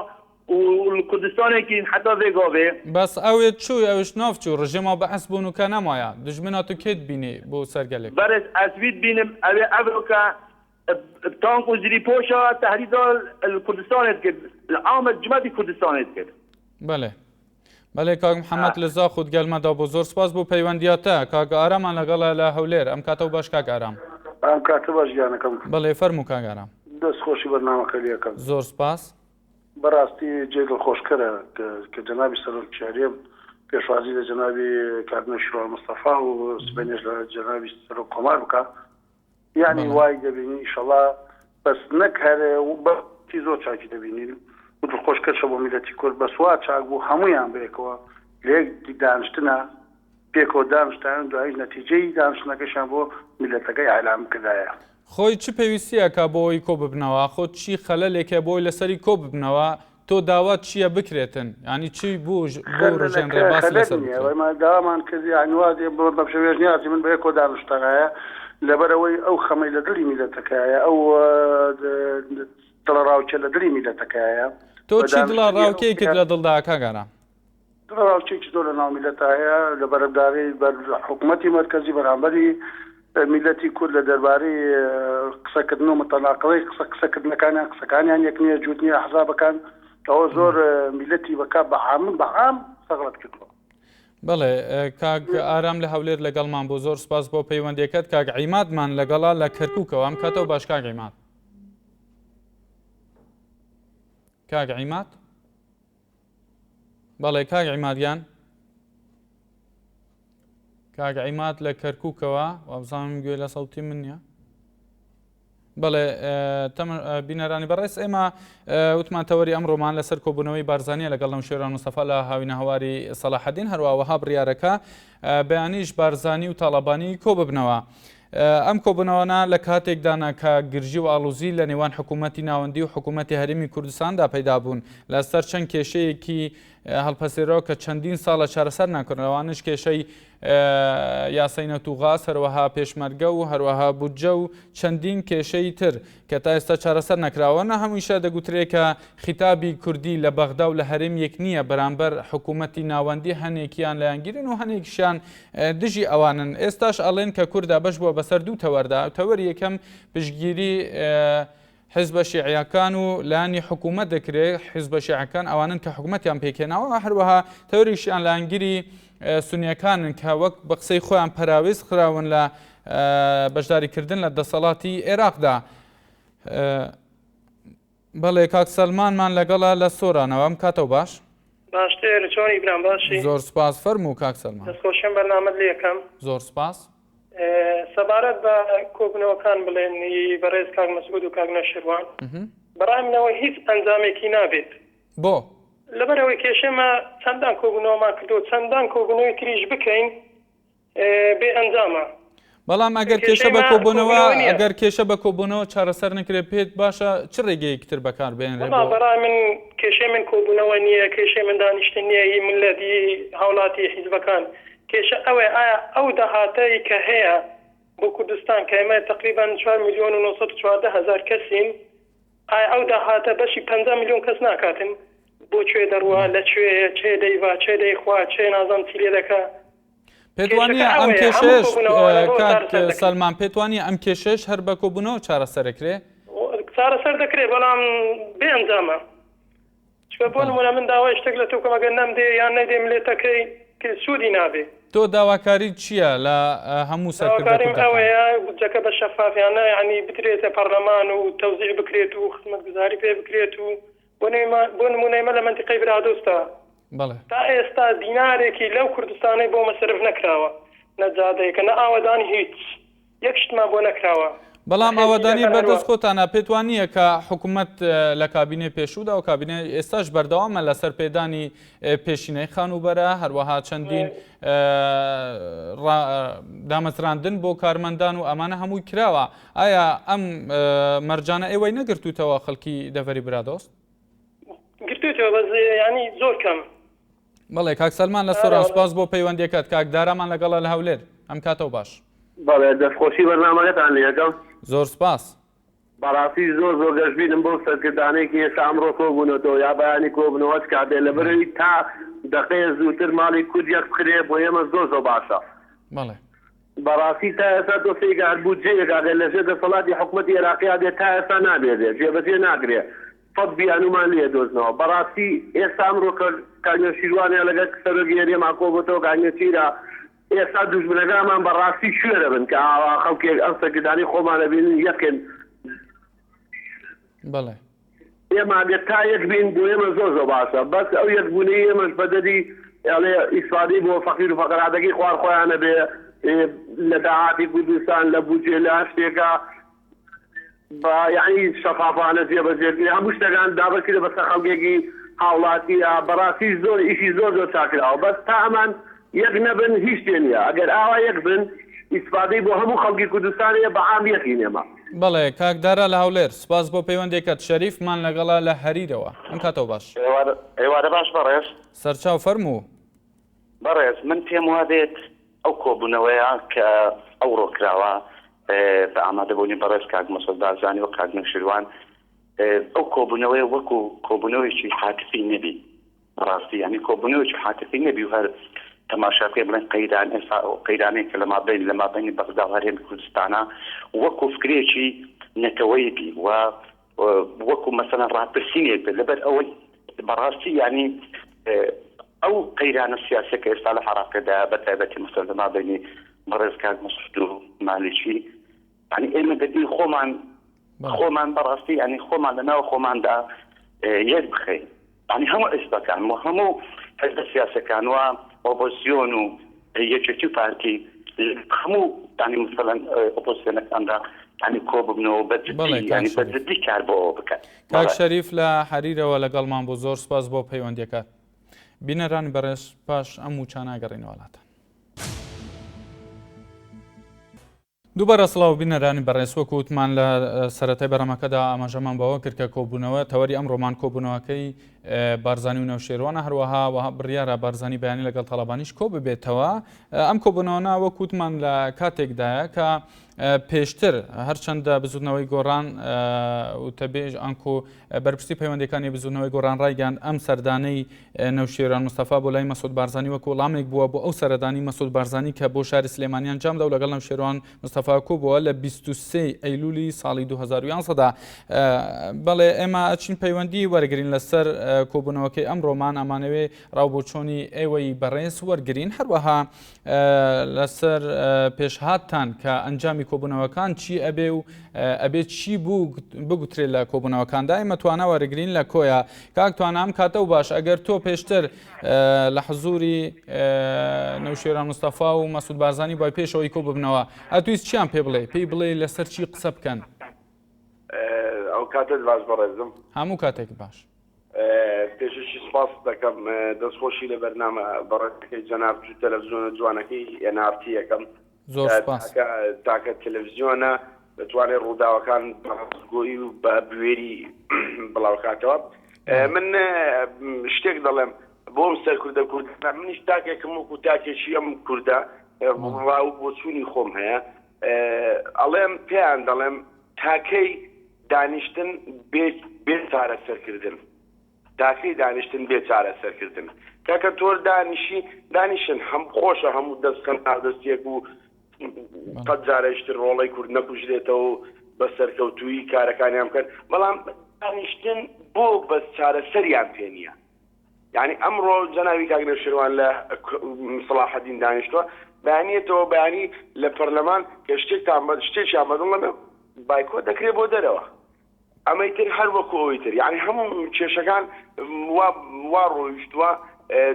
والكردستانێکی حتا vêgavê بەس ئەوێت چوو ئەوش ناوچوو ڕژێما بە حەس بوون و کە نەمایە دژمنە تو کێت بینی بۆ سەرگەلێک بەرز ئەسوید بینم ئەوێ ئەڤۆکە تانک و زیری پۆشە تهدیدا الكردستانێت کرد عامە جمەتی کوردستانێت کرد بەێ بەێ کاک محەممەد لەزا خودت گەلمەدا بۆ زۆر سپاس بۆ پەیوەندیاتە کاگە ئارامان لەگەڵە لە هەولێر ئەم کاتەوە باش کاک ئارام ئەم کاتە باش گیانەکەم بەڵێ فەرموو کاگارام دەستخۆشی بەرنامەکەلیەکەم زۆر سپاس بەڕاستی جێگەڵ خۆشکەرە کە جەنابی سەرۆکیاریە پێشوازی لە جەنابی کاتنە شیرۆ مستەفا و سبەنێش لە جەنابی سەرۆک کۆمار بکە یعنی وای دەبینی ئیشەڵا بەس نەک هەرێ و بەتی زۆر چاکی دەبینین و خۆشکەشە بۆ میلەتی کورد بەسوا چاک بوو هەمویان بێکەوە لێک دانیشتنە پێکەوە دانیشتان دوای نەتیجەی دانیشتنەکەشان بۆ میلەتەکەی ئاعلام کردایە خۆی چی پێویستیە کە بۆی کۆ ببنەوە خۆ چی خەلەلێکە بۆی لەسەری کۆ ببنەوە تۆ داوات چییە بکرێتن ینی چی بوو ڕژێنڕێ باس لەسەر داوامان کردی عنوادێ بۆ بە شێوێژ نیازی من بە یەکۆ دانیشتەکەیە لەبەرەوەی ئەو خەمەی لە دڵی میلەتەکەیە ئەو دڵە ڕاوچە لە دڵی میلەتەکەیە تۆ چی دڵە ڕاوکەی کرد لە دڵدا کاگەرا دڵە ڕاوچێکی زۆر لە ناو میلەتایە لە بەرەبداری بەر حکوومەتی مەرکەزی بەرامبەری میلەتی کورد لە دەربارەی قسەکردن و متەلاقەوەی قسەکردنەکانیان قسەکانیان یەک نییە جووت نییە حزابەکان ئەوە زۆر میلەتی بەکات بەعام سەغڵەت کردووە بەڵێ کاک ئارام لە هەولێر لەگەڵمان بۆ زۆر سپاس بۆ پەیوەندیەکەت کاک عیمادمان لەگەڵا لە کەرکووکەوە ئەم کاتەوە باش کاک عیماد کاک عیماد بەڵێ کاک عیمادیان کاک عیماد لە کەرکووکەوە وابزانم گوێ لە سەوتی من نییە بەڵێ بینەرانی بەڕێز ئێمە وتمان تەوەری ئەمڕۆمان لەسەر کۆبوونەوەی بارزانیە لەگەڵ نەو شێران مستەفا لە هاوینە هەواری سەلاحەدین هەروەها بڕیارەکە بەیانیش بارزانی و تاڵەبانی کۆ ببنەوە ئەم کۆبوونەوەە لە کاتێکدانا کە گرژی و ئاڵوزی لە نێوان حکوومەتی ناوەندی و حکوومەتی هەرێمی کوردستاندا پەیدا بوون لەسەر چەند کێشەیەکی هەڵپەسێرەوە کە چەندین ساڵە چارەسەر ناکردنەوەوانش کێشەی یاسای نەتوغاز هەروەها پێشمەرگە و هەروەها بودجە و چەندین کێشەی تر کە تا ئێستا چارەسەر نەکراوەنە هەموویشە دەگوترێت کە خیتابی کوردی لە بەغدا و لە هەرێم یەک نییە بەرامبەر حکوومەتی ناوەندی هەنێکیان لایەنگیرن و هەنێکیشیان دژی ئەوانن ئێستاش ئەڵێن کە کووردا بەش بووە بەسەر دوو تەوەردا تەوەری یەکەم پشتگیری حزب شیعیەکان و لانی حکوومەت دەکرێت حزب شیعەکان ئەوانن کە حکوومەتیان پێکێناوە هەروەها تەوەریشیان لایەنگیری سونیەکانن کە وەک بە قسەی خۆیان پەراویست خراون لە بەشداریکردن لە دەسەڵاتی عێراقدا بەڵێ کاک سەلمانمان لەگەڵا لە سۆرانەوە ئەم کاتەوە باش باشتر چۆنی برام باشی زۆر سپاس فەرموو کاک سەلمان دەستخۆشیان بەرنامەت لێ یەکەم زۆر سپاس سەبارەت بە کۆبنەوەکان بڵێن بەڕێز کاک مەسعود و کاک نەشیروان بەڕای منەوە هیچ ئەنجامێکی نابێت بۆ لەبەرەوەی کێشەمە چەندان کۆبنەوەمان کردو چەندان کۆبنەوەی تریش بکەین بێ ئەنجامە بەڵام ئەگەر کێشە بە کۆبوونەوە ئەگەر کێشە بە کۆبوونەوە چارەسەر نەکرێت پێت باشە چ ڕێگەیەکتر بەکار بێنرێت بەڕای من کێشەی من کۆبوونەوە نییە کێشەی من دانیشتن نییە هی ملەتی هاوڵاتی حیزبەکان کێشە ئەوێ ئایا ئەو داهاتەی کە هەیە بۆ کوردستان کە ئێمە تقریبا 4,914,000 کەسین ئایا ئەو داهاتە بەشی 50 میلیۆن کەس ناکاتن بۆ کوێ دەڕوە لە کوێ چێ دەیوا چێ دەیخوا چێ نازانم چی لێ دەکا پێتوانە ئەم کێشەش کاک سەلمان پێتوانە ئەم کێشەش هەر بە کۆبوونەوە چارەسەرەکرێ چارەسەر دەکرێت بەڵام بێ ئەنجامە چکە بۆ نمونە من داوای شتێک لە تۆ کەمەگەر نەمدێ یان نەدێ ملێتەکەی کە سوودی نابێ تۆ داواکاری چییە لە هەموو سەرکردەکانم ئەوەیە بودجەکە بە شەفافیانە یعنی بترێتە پەرلەمان و تەوزیع بکرێت و خزمەتگوزاری پێ بکرێت و بۆ نمونەیمە لە منتیقەی برادۆستە تا ئێستا دینارێکی لەو کوردستانەی بۆ مەسرف نەکراوە نەجادەیەکە نە ئاوەدانی هیچ یەک شتمان بۆ نەکراوە بەڵام ئەوەدانی بەردەست خۆتانە پێتوانیە کە حکوومەت لە کابینێ پێشودا و کابینێ ئێستاش بەردەوامە لەسەر پێدانی پێشینەی خانوبەرە هەروەها چەندین دامەزراندن بۆ کارمەندان و ئەمانە هەمووی کراوە ئایا ئەم مەرجانە ئێوەی نەگرتوتەوە خەڵکی دەڤەری برادۆست گرتوتەوە بەس ینی زۆر کەم بەڵێ کاک سەلمان لە سۆران سپاس بۆ پەیوەندیەکەت کاک دارامان لەگەڵە لە هەولێر ئەم کاتەوە باش بەڵێ دەستخۆشی بەرنامەکەتان لێ یەکەم زۆر سپاس بەڕاستی زۆر زۆر گەشتبینم بۆ سەرکردانێکی ئێستا ئەمڕۆ کۆبوونەوە یا بەیانی کۆبوونەوەش کاتێ لە بەرەوەی تا دقەیە زووتر ماڵی کورد یەک بخرێ بۆ ئێمە زۆر زۆر باشە. بەڵێ بەڕاستی تا ئێستا دۆسێکار بودجەیەکە لەژێر دەسەڵاتی حکوومەتی عێراقیا دێت تا ئێستا نابێت جێبەجێ ناگرێت فەت بیانومان لێ دۆزنەوە. بەڕاستی ئێستا ئەمڕۆ کانیۆ شیروانیان لەگەڵ سەرۆکیێریێمان کۆبووەوە کانیۆ چیرە ئێستا دوژمنەکانمان بەڕاستی شوێرە بن کە ئاوا خەڵکێک ئەم سەرکردانی خۆمان دەبینن یەکێن بەڵێ ئێمە ئەگەر تا یەک بین بۆ ئێمە زۆر زۆر باشە بەس ئەو یەکبوونەی ئێمەش بەدەری ئەڵێ ئیسفادەی بۆ فەقیر و فەقەرادەکەی خوار خۆیانە بێ لە داهاتی کوردستان لە بودجێ لە شتێکە یعنی شەفافانە جێبەجێکردنی هەموو شتەکان دابەکرێ بەسەر خەڵکێکی هاوڵاتیە. بەڕاستی زۆر ئیشی زۆر زۆر چاکراوە بەس تا ئەمان یەک نەبن هیچ شتێ نییە. ئەگەر ئاوا یەک بن ئیسفادەی بۆ هەموو خەڵکی کوردستانەیە بە عام یەکی نێمە. بەڵێ کاکدارە لە هەولێر سپاس بۆ پەیوەندێکت شەریفمان لەگەڵا لە هەریرەوە ئەم کاتەوە باش ئێوارە باش بەڕێز سەرچاو فەرموو بەڕێز من پێم وا بێت ئەو کۆبوونەوەیە کە ئەو ڕۆکراوە بە ئامادەبوونی بەڕێز کاک مەسعود بارزانی و کاک نەوشیروان ئەو کۆبوونەوەی وەکو کۆبوونەوەیکی حاتفی نەبی ڕاستی ینی کۆبوونەوەیکی حاتفی نەبی و هەر تەماشاکەی بڵێن قەیران ئێستا قەیرانەیە کە لە مابینی بەغدا و هەرێمی کوردستانە وەکو فکرێکی نەتەوەیەکی و وەکو مەسەلەن ڕاپرسینێک بێت لەبەر ئەوەی بەڕاستی ینی ئەو قەیرانە سیاسەکە ئێستا لە عێراقدا بەتایبەتی مەسەلەن لە مابینی بەڕێز کاک مەسعود و مالیکی ینی ئێمە دەبی خۆمان بەڕاستی ینی خۆمان لەناو خۆماندا یەک بخەین ینی هەموو ئێستاکان و هەموو حزب سیاسەکان و ئۆپۆزیۆن و یەکێتی و پارتی هەموو ینی مەسەلەن ئۆپۆزیۆنەکاندا ینی کۆ ببنەوە بەجددی کار بۆ ئەوە بکات. کاک شەریف لە حەریرەوە لەگەڵمان بۆ زۆر سپاس بۆ پەیوەندیەکەت. بینەرانی بەڕێز پاش ئەم وچە ناگەڕێنەوە وڵاتە. دووبارە سڵاو بینەرانی بەڕێز وەکو وتمان لە سەرەتای بەرەمەکەدا ئاماژەمان بەوە کرد کە کۆبوونەوە تەوەری ئەم ڕۆمان کۆبوونەوەکەی بارزانی و نەوشێروانە هەروەها بڕیارە بارزانی بەیانی لەگەڵ تەڵەبانیش کۆ ببێتەوە. ئەم کۆبوونەوە وەکو وتمان لە کاتێکدایە کە پێشتر هەرچەندە بزودنەوەی گۆڕان وتەبێژ ئەنکۆ بەرپرسی پەیوەندەکانی بزودنەوەی گۆڕان ڕایگەاند ئەم سەردانەی نەوشێروان مستەفا بۆ لای مەسعود بارزانی وەکو وەڵامێک بووە بۆ ئەو سەردانی مەسعود بارزانی کە بۆ شاری سلێمانیان جامدا و لەگەڵ نەوشێروان مستەفا کۆبووە لە 23 ئەیلولی ساڵی 2011دا. بەڵێ ئێمە ئەچین پەیوەندی وەرگرین لەسەر کۆبوونەوەکەی ئەم ڕۆمان ئەمانەوێ ڕاوبۆچۆنی ئێوەی بەڕێز وەرگرین هەروەها لەسەر پێشهاتان کە ئەنجامی کۆبوونەوەکان چی ئەبێ و ئەبێت چی بوو بگوترێت لە کۆبوونەوەکاندا ئێمە توانە وەرگرین لە کۆیە. کاک توانام کاتە و باش ئەگەر تۆ پێشتر لە حزوری نەوشێروان مستەفا و مەسعود بارزانی بای پێشەوەی کۆ ببنەوە ئەتویست چیان پێ بڵێ پێی بڵێ لەسەر چی قسە بکەن؟ ئەو کاتت باش بەڕێزم هەموو کاتێک باش. پێششی سپاس دەکەم دەستخۆشی لە بەرنامە بەڕێزەکەی جەناب تەلەڤیزیۆنە جوانەکەی NRT یەکەم زۆر سپاس تاکە تەلەڤیزیۆنە دەتوانێت ڕووداوەکان بەڕاستگۆیی و بە بوێری بڵاوکاتەوە. من شتێک دەڵێم بۆم سەر کوردە کوردستان منیش تاکێکم وەکو تاکێکی ئەم کووردە ڕاو بۆچوونی خۆم هەیە ئەڵێم پێیان دەڵێم تاکەی دانیشتن بێ چارەسەرکردن تاکەی دانیشتن بێ چارەسەرکردن کاکە تۆر دانیشن هەم خۆشە هەموو دەستکەن نادەستێک و قەت جارێشتر ڕۆڵەی کورد نەکوژرێتەوە و بە سەرکەوتووی کارەکانیان بکەن بەڵام دانیشتن بۆ بەس چارەسەریان پێ نییە. یعنی ئەمڕۆ جەناوی کاک نەوشێروان لە سەلاحەدین دانیشتووە بەیانیەتەوە بەیانی لە پەرلەمان کە شتێکیان بەدڵ لەمە بایکۆ دەکرێت بۆ دەرەوە ئەمەی تر هەر وەکو ئەوەی تر یعنی هەموو کێشەکان وا ڕۆیشتووە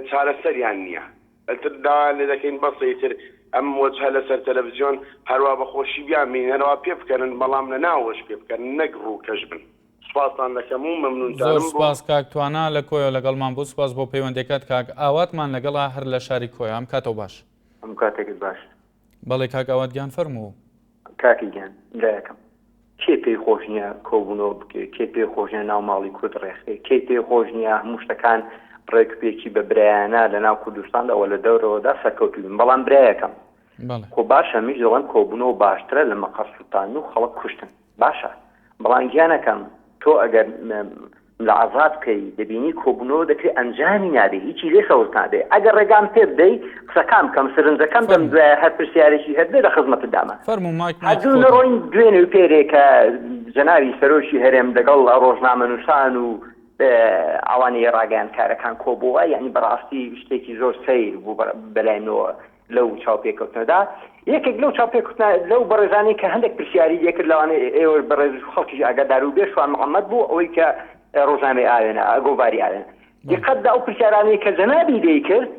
چارەسەریان نییە ئەتر داوان لێ دەکەین بەسەیتر ئەم وەجهە لەسەر تەلەڤیزیۆن هەروە بەخۆشی بیان بینەرەوە پێ بکەن بەڵام لە ناوەش پێ بکەن نەک ڕووکەش بن. سپاسان دەکەم و مەمنونتانم. زۆر سپاس کاک توانە لە کۆیە لەگەڵمان بوو سپاس بۆ پەیوەندەکەت کاک ئاواتمان لەگەڵا هەر لە شاری کۆیە ئەم کاتەوە باش. ئەم کاتێکت باش. بەڵێ کاک ئاوات گیان فەرموو. کاکی گیان برایەکەم کێ پێی خۆش نییە کۆبوونەوە بکرێت کێ پێی خۆش نییە ناو ماڵی کورد ڕێخێ کێ پێی خۆش نییە هەموو شتەکان ڕێکپێکی بە برایانە لە ناو کوردستانەوە لە دەورەوەدا سەرکەوتوبن بەڵام برایەکەم خۆ باشە میش دەڵێن کۆبوونەوە باشترە لە مەقەسووتان و خەڵک کوشتن باشە بەڵام گیانەکەم تۆ ئەگەر لە ئازاد بکەی دەبینی کۆبوونەوە دەکرێت ئەنجامی نادێ هیچی لێ سەوز نادێ ئەگەر ڕێگام پێ بدەی قسەکان بکەم سرنجەکەم دەم دوایە هەر پرسیارێکی هەبێ لە خزمەتت دامە هەردوو نەڕۆین دوێنێ و پێرێ کە جەناوی سەرۆکی هەرێم لەگەڵ ڕۆژنامەنووسان و ئەوانەیە ڕاگەیانکارەکان کۆبووە یعنی بەڕاستی شتێکی زۆر سەیر بوو بەلایەنەوە لەو چاوپێکەوتنەدا یەکێک لەو چاوپێکوتنە لەو بەڕێزانەی کە هەندێک پرسیاری دێکرد لەوانێ ئێوە بەڕێز خەڵکیش ئاگادار و بێ شوان محەممەد بوو ئەوەی کە ڕۆژنامەی ئاوێنە ئەگۆڤاری ئاوێن دقەتدا ئەو پرسیارانەی کە جەنابی دەیکرد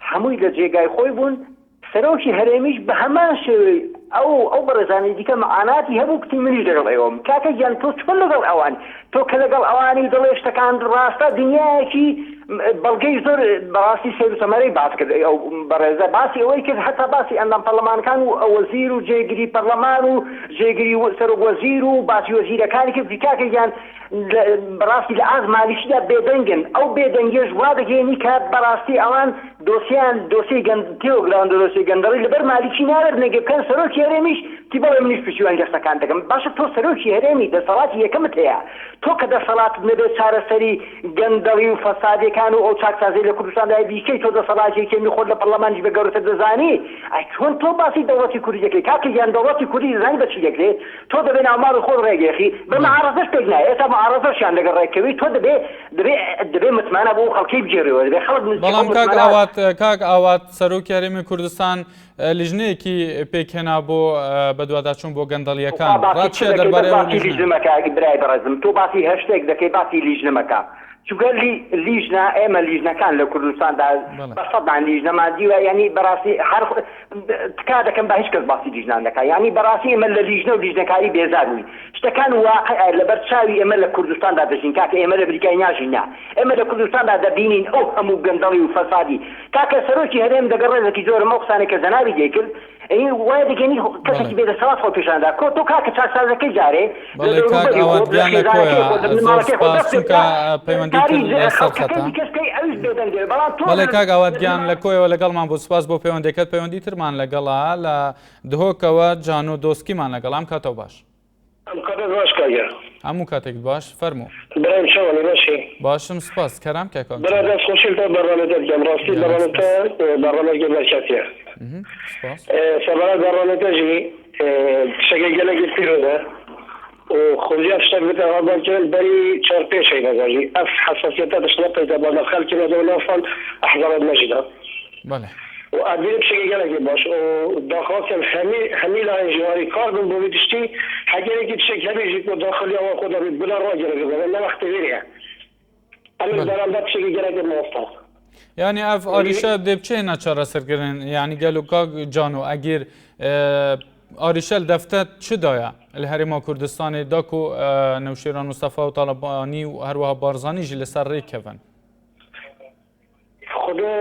هەمووی لە جێگای خۆی بوون سەرۆکی هەرێمیش بە هەمان شێوەی ئەو بەڕێزانی دیکە مەعاناتی هەبوو کتی منیش لەگەڵ ئێوەم کاکە گیان تۆ چۆن لەگەڵ ئەوان تۆ کە لەگەڵ ئەوانی دەڵێ شتەکان ڕاستە دنیایەکی بەڵگەی زۆر بەڕاستی سەیر و سەمەرەی باس کرد ئەو بەڕێزە باسی ئەوەی کرد هەتا باسی ئەندام پەرلەمانەکان و وەزیر و جێگیری پەرلەمان و جێگیری سەرۆک وەزیر و باسی وەزیرەکانی کرد کاکە گیان بەڕاستی لە ئاز مالیشیدا بێدەنگن ئەو بێدەنگێش وا دەگەێنی کە بەڕاستی ئەوان دۆسی تێوەگران دۆسی گەندەڵی لەبەر مالیکی ناوێت نەگە بکەن سەرۆکی هەرێمیش تی بەڵێ منیش پشتیوان گەستەکان دەکەم باشە تۆ سەرۆکی هەرێمی دەسەڵاتی یەکەمت هەیە تۆ کە دەسەڵاتت نەبێت چارەسەری گەندەڵی و فەسادەکان و ئەو چاکسازی لە کوردستاندا بیکەی تۆ دەسەڵاتی یەکەمی خۆت لە پەرلەمانیش بە گەورەتر دەزانی ئەی چۆن تۆ باسی دەوڵەتی کوردی دەکەی کاکە گیان دەوڵەتی کوردی دەزانی بەچی دەکرێت تۆ دەبێت ناوماڵی خۆت ڕێگەیەخی بە مەعارەزەش پێک نایە ئێستا مەعارەزەشیان لەگەڵ ڕێکەوی تۆ دەبێت متمانە بۆ خەڵکی بجێڕێەوە دەبێت خەڵک بەڵام کاک ئاوات سەرۆکی هەرێمی کوردستان لیژنەیەکی پێکهێنا بۆ بەدواداچوون بۆ گەندەڵیەکان ڕاتچێ دەربارەی لیژنەکە برای بەڕێزم تۆ باسی هەشتێک دەکەی باسی لیژنەکە چونکە لیژنە ئێمە لیژنەکان لە کوردستاندا بەسەدان لیژنەمان دیوە ینی بەڕاستی هەر تکا دەکەم بە هیچ کەس باسی لیژنان دەکات ینی بەڕاستی ئێمە لە لیژنە و لیژنەکاری بێزار بووین شتەکان واقع لەبەر چاوی ئێمە لە کوردستاندا دەژین کاکە ئێمە لە بریکای ناژینە ئێمە لە کوردستاندا دەبینین ئەو هەموو گەندەڵی و فەسادی کاکە سەرۆکی هەرێم دەگەڕێزێکی زۆرم ئەو قسانێک کە زەناوی دەیکرد وای دەگەنی کەسێکی بێدەسەڵات خۆ پێشاندا کۆ تۆ کاکە چاکسازەکەی جارێ بەڵێ کاک ئاواتگیان لە کۆیەوە لەگەڵمان بۆ سوپاس بۆ پەیوەندەکەت پەیوەندی ترمان لەگەڵا لە دهۆکەوە جان و دۆستکیمان لەگەڵ ئەم کاتەوە باش هەموو کاتێک باش فەرموو باشم سپاس کەرام کاکۆم سەبارەت بەڕۆنەتەژی شەکەی گەلێکی پیرۆدە و خۆزیان شتێک بتەوەبارکردن بەری چۆر پێشەی نەگەژی ئەف حەساسیەتە دەشتە پەیدا بە خەڵکی نەدەوڵەفان ئەحزابەت مەژیدا و ئەدبێت شەکەی گەلێکی باش و داخوازیان هەمی لایەن ژواری کار بن بۆ تشتی حەگەرێکی تشێک هەبێژی بۆ داخلیەوە خۆ دەبێت بلا ڕاگەرەگەبێت لە وەختە وێریە ئەمە بەرامبەر شەکەی گەلێکی مۆفتا یعنی ئەف ئاریشە دەبچێنە چارەسەرکردن یعنی گەلوکاک جان و ئەگیر ئاریشە دەفتەت چ دایە لە هەرێما کوردستانی داک و نەوشێران مستەفا و تاالبانی و هەروەها بارزانیژی لەسەر ڕێکەوەن خدا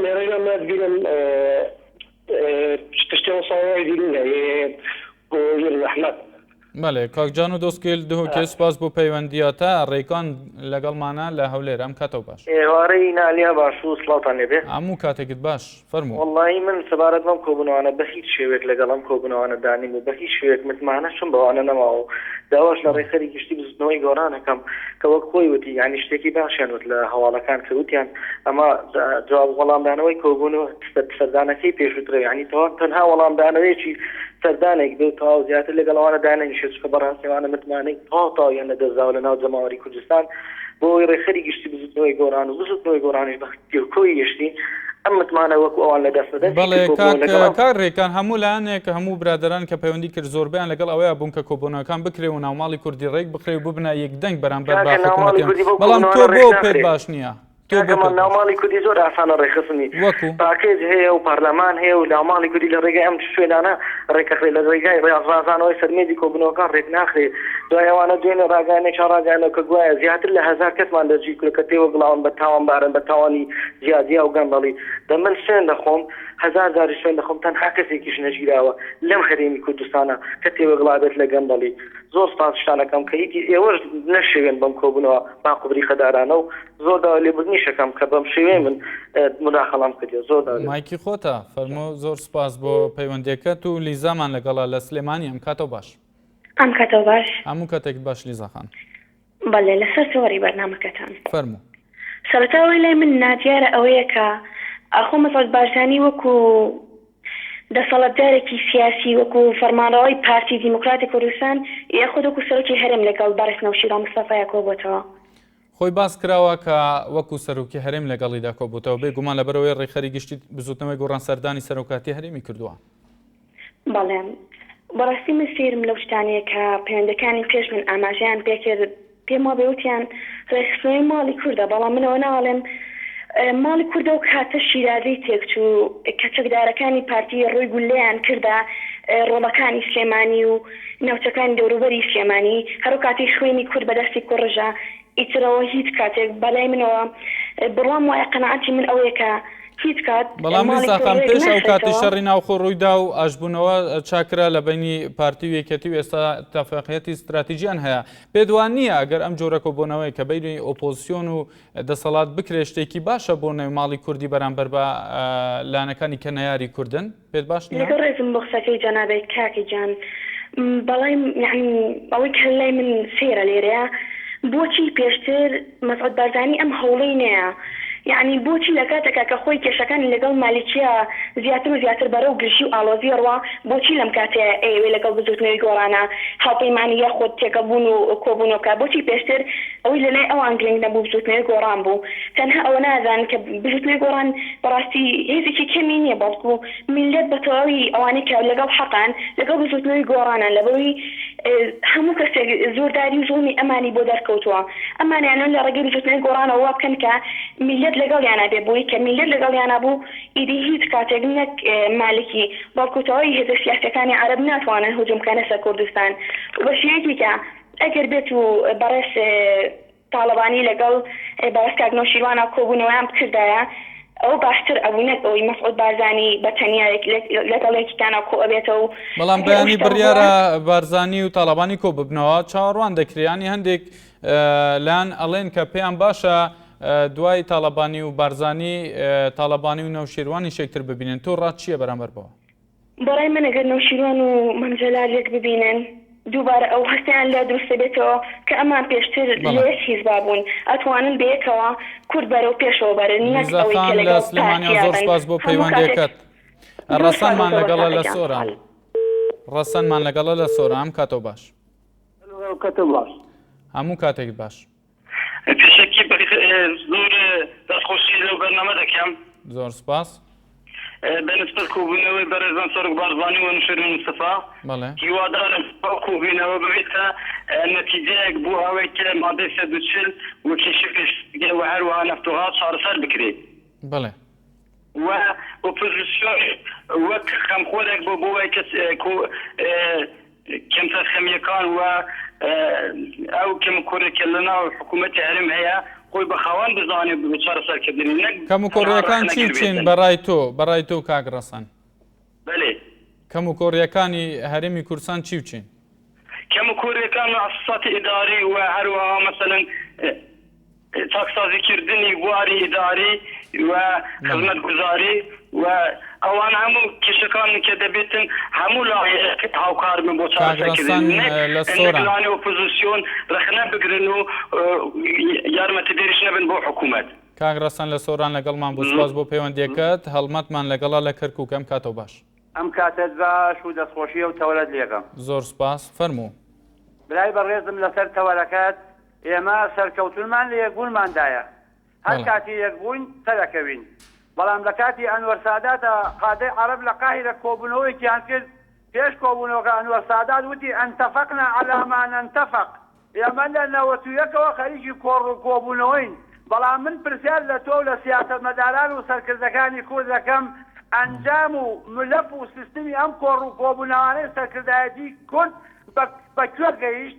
لێرەیە بینم تشتێ ساوای دیرینە بۆ رەحمەت بەڵێ کاکجان و دۆستکیل دهۆکێ سپاس بۆ پەیوەندیاتە ڕێکان لەگەڵمانە لە هەولێر ئەم کاتەوە باش ئێوارەی نالیا باش و سڵاوتان لێبێ هەموو کاتێکت باش فەرموو وەڵڵی من سەبارەت بەم کۆبوونەوانە بە هیچ شێوێک لەگەڵم کۆبوونەوانە دانیم و بە هیچ شوێک متمانە چون بەوانە نەماوە و داواش لە ڕێخەری گشتی بزنەوەی گۆرانەکەم کە وەک خۆی وتی یعنی شتێکی باشیان وت لە هەواڵەکان کەوتیان ئەمە جواب وەڵامدانەوەی کۆبوون و سەردانەکەی پێشوترە یعنی تەنها وەڵامدانەوەیەکی سەردانێک بێت تا زیاتر لەگەڵەوانە دانەنیشێت چکە بەڕاستیوانە متمانەی تا یانە دەرزاوە لە ناو جەماوەری کوردستان بۆی ڕێخەری گشتی بزنەوەی گۆران و بزنەوەی گۆرانیش بەکۆی گشتی ئەم متمانە وەکو ئەوان لە دەستەدە بەڵێ کار ڕێکان هەموو لایەنێک هەموو برادران کە پەیوەندی کرد زۆربیان لەگەڵ ئەوەیە بوون کە کۆبوونەکان بکرێ و ناوماڵی کوردی ڕێک بخرێ و ببنە یەکدەنگ بەرامبەر با حکوومەتیان بەڵام تۆ بۆ پێت باش نییە ناوماڵی کوردی زۆر ئاسانە ڕێخستنی پاکێج هەیە و پارلەمان هەیە و ناوماڵی کوردی لە ڕێگای ئەم شوێنانە ڕێکەخرێ لە ڕێگای ڕێزانەوەی سەرمێدی کۆبوونەوەکان ڕێک ناخرێ دوایەوانە دوێنێ ڕاگەانێک ڕاگەانە کە گوایە زیاتر لە 1000 کەسمان دەجی کە تێوە گڵاون بە تاوان بارن بە تاوانی جیازیا و گەندەڵی دە من شوێن دەخۆم 1000 جاری شوێن دەخۆم تەنها کەسێکیش نەگیراوە لەم هەرێمی کوردستانە کە تێوە گڵابێت لە گەندەڵی زۆر سپاس شتانەکەم کە هیچ ئێوەش نەشێوێن بەم کۆبوونەوە باقوبری خەدارانە و زۆر داوا لێبوردنی شەکەم کە بەم شێوێ من مداخەڵام کردی زۆر مایکی خۆتە فەرموو زۆر سپاس بۆ پەیوەندیەکەت و لیزامان لەگەڵا لە سلێمانی ئەم کاتەوە باش ئەم کاتەوە باش هەموو کاتێک باش لیزاخان بەڵێ لەسەر سۆری بەرنامەکەتان فەرموو سەرەتاوەی لای من نادیارە ئەوەیە کە ئاخۆ مەسعود بارزانی وەکو دەسەڵاتدارێکی سیاسی وەکو فەرمانڕەوەی پارتی دیموکراتی کوردستان یاخود وەکو سەرۆکی هەرێم لەگەڵ بەڕێز نەوشیرۆ مستەفای کۆبووەتەوە خۆی باس کراوە کە وەکو سەرۆکی هەرێم لەگەڵیدا کۆبووتەوە بێگومان لەبەرەوەی ڕێخەری گشتی بزوتنەوەی گۆڕانسەردانی سەرۆکاتی هەرێمی کردووە. بەڵێ بەڕاستی من سێرم لەو شتانەیە کە پەیوەندەکانی پێش من ئاماژەیان پێکرد پێم وا بێوتیان ڕێکخستنەوەی ماڵی کوردە بەڵام منەوە ناڵێم ماڵی کوردە و کاتە شیرازەی تێکچوو کە چەکدارەکانی پارتی ڕووی گولەیان کردا ڕۆڵەکانی سلێمانی و ناوچەکانی دەوروبەری سلێمانی هەرو کاتی خوێنی کورد بەدەستی کوڕژە ئیترەوە هیچ کاتێک بەلای منەوە بڕوام وایە قەنەعەتی من ئەوەیە کە هیچ کات بەڵام لیزاخان پێش ئەو کاتی شەڕی ناوخۆ ڕوویدا و ئاشبوونەوە چاکرا لە بینی پارتی و یەکێتی و ئێستا تەفاقەتی استراتیژیان هەیە پێدوان نییە ئەگەر ئەم جۆرە کۆبوونەوەی کە بینی ئۆپۆزیسیۆن و دەسەڵات بکرێ شتێکی باشە بۆ نێو ماڵی کوردی بەرامبەر بە لانەکانی کەنەیاری کوردن پێت باش لەگەڵ ڕێزم بۆ قسەکەی جەنابێت کاکی جان بەڵام ئەوەی کە لای من سێرە لێرەیە بۆچی پێشتر مەسعود بارزانی ئەم هەوڵەی نییە یعنی بۆچی لە کاتێکا کە خۆی کێشەکانی لەگەڵ مالیکیە زیاتر و زیاتر بەرەو گرژی و ئاڵۆزی ڕوا بۆچی لەم کاتەیە ئێوێ لەگەڵ بزوتنەوەی گۆڕانە هاوپەیمانی یاخۆت تێکەبوون و کۆبوونەوەکە بۆچی پێشتر ئەوەی لەلای ئەوان گرنگ نەبوو بزوتنەوەی گۆڕان بوو تەنها ئەوە نازان کە بزوتنەوەی گۆڕان بەڕاستی هێزێکی کەمی نییە بەڵکو میلەت بە تەواوی ئەوانەی کە لەگەڵ حەقان لەگەڵ بزوتنەوەی گۆڕانە لەبەوەی هەموو کەسێک زۆرداری و زوڵمی ئەمانی بۆ دەرکەوتووە ئەمانیانە لە ڕێگەی بزوتنەوەی گۆڕانەوە وا بکەن کە میلەت لەگەڵیانە بێ بووی کە میلەت لەگەڵیانە بوو ئیدی هیچ کاتێک نەک مالکی بەڵکوتەوەی هێزە سیاسەکانی عەرەب ناتوانن هجوومکەنە سەر کوردستان بە شێوەیەکی کە ئەگەر بێت و بەڕێز تاڵەبانی لەگەڵ بەڕێز کاک نەوشیروان کۆبوونەوەیان بکردایە ئەو باشتر ئەبوو ئەوی مەسعود بارزانی بە تەنیا لەگەڵێکیتانە کۆ ئەبێتەوە و بەڵام بەیانی بڕیارە بارزانی و تاڵەبانی کۆ ببنەوە چاوەڕوان دەکریانی هەندێک لاان ئەڵێن کە پێیان باشە دوای تاڵەبانی و بارزانی تاڵەبانی و نەوشیروانی شێکتر ببینن تۆ ڕات چییە بەرامبەر بەوە بەڕای من ئەگەر نەوشیروان و مەمجەلالێک ببینن دووبارە ئەو هەستیان لە دروستە بێتەوە کە ئەمان پێشتر لێش هیزبا بوون ئەتوانن بەیەکەوە کورد بەرەو پێشەوە بەرن نەک ئەوەی کە لەگەڵ سلێمانیان زۆر سپاس بۆ پەیوەندیەکەت ڕەسەنمان لەگەڵە لە سۆرە ڕەسەنمان لەگەڵە لە سۆرە ئەم کاتەوە باش هەموو کاتێک باش پێشکی زۆر دەستخۆشی لەو بەرنامە دەکەم زۆر سپاس بەنسبەت کۆبوونەوەی بەڕێزان سەرۆک بارزانی و نوشیروان مستەفا هیوادارم ئەو کۆبوونەوە ببێتە نەتیجەیەک بۆ ئەوەی کە مادەی 140 و کێشی پێشگە و هەروەها نەفتوها چارەسەر بکرێت بەڵێ و ئۆپۆزیسیۆن وەک خەمخۆرێک بۆ بۆی کەمتە خەمیەکان و ئەو کەم کۆرێکە لەناو حکوومەتی هەرێم هەیە خۆی بەخاوان بزانێت بۆ چارەسەرکردنی کەم و کۆڕیەکان چی بچین بەڕای تۆ کاک ڕەسەن بەڵێ کەم و کۆڕیەکانی هەرێمی کوردستان چی بچین کەم و کۆڕیەکان مؤسساتی ئیداری و هەروەها مەسەلەن چاکسازیکردنی بواری ئیداری و خزمەتگوزاری و ئەوان هەموو کێشەکانی کە دەبێتن هەموو لایەک هاوکار بن بۆ چارەسەرکردنی ئۆپۆزیسیۆن ڕخنە بگرن و یارمەتی دێریش نەبن بۆ حکوومەت کاک ڕەسەن لە سۆران لەگەڵمان بۆ سپاس بۆ پەیوەندیەکەت هەڵمەتمان لەگەڵا لە کەرکووک ئەم کاتەوە باش ئەم کاتت باش و دەستخۆشیە و تەورەت لێکم زۆر سپاس فەرموو برای بەڕێزم لەسەر تەوەرەکەت ئێمە سەرکەوتنمان لە یەکبوونماندایە هەر کاتی یەکبوون سەرەکەوین بەڵام لە کاتی ئەنوەر ساداتە قادەی عەرەب لە قاهیرە کۆبوونەوەیکیان کرد پێش کۆبوونەوەکە ئەنوەر سادات وتی ئەنتەفەقنا عەلا ما نەنتەفەق ئێمە لە 91ەوە خەریکی کۆبوونەوەین بەڵام من پرسیار لە تۆ لە سیاسەتمەداران و سەرکردەکانی کورد دەکەم ئەنجام و ملەف و سیستمی ئەم کۆبوونەوانەی سەرکردایەتی کورد بەکوێ گەیشت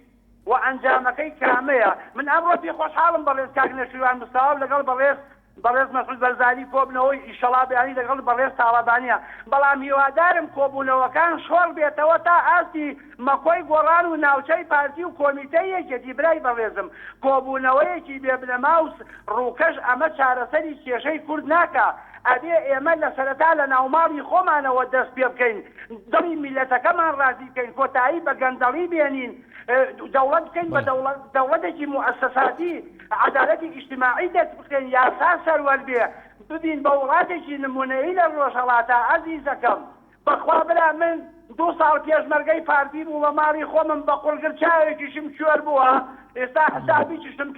و ئەنجامەکەی کامەیە من ئەمڕۆ پێ خۆشحاڵم بەڕێز کاک نەوشیروان مستەفا لەگەڵ بەڕێز مەسعود بەرزانی کۆبنەوەی ئیشەڵا بەیانی لەگەڵ بەڕێز تاڵەبانیە بەڵام هیوادارم کۆبوونەوەکان شۆڕ بێتەوە تا ئاستی مەکۆی گۆڕان و ناوچەی پارتی و کۆمیتەی یەکێتی برای بەڕێزم کۆبوونەوەیەکی بێبنەما و ڕووکەش ئەمە چارەسەری کێشەی کورد ناکە ئەدێ ئێمە لە سەرەتا لە ناوماڵی خۆمانەوە دەست پێ بکەین دڵی میلەتەکەمان ڕازی بکەین کۆتایی بە گەندەڵی بێنین دەوڵەت بکەین بە دەوڵەتێکی موەسسەساتی عەدالەتی ئیجتیماعی دەست بکەین یاسا سەروەر بێ ببین بە وڵاتێکی نمونەیی لە ڕۆژهەڵاتە عەزیزەکەم بەخوا برا من 2 ساڵ پێشمەرگەی پارتی بوو بە ماڵی خۆمم بە قورگر چاوێکیشم کوێر بووە ئێستا حسابی چشم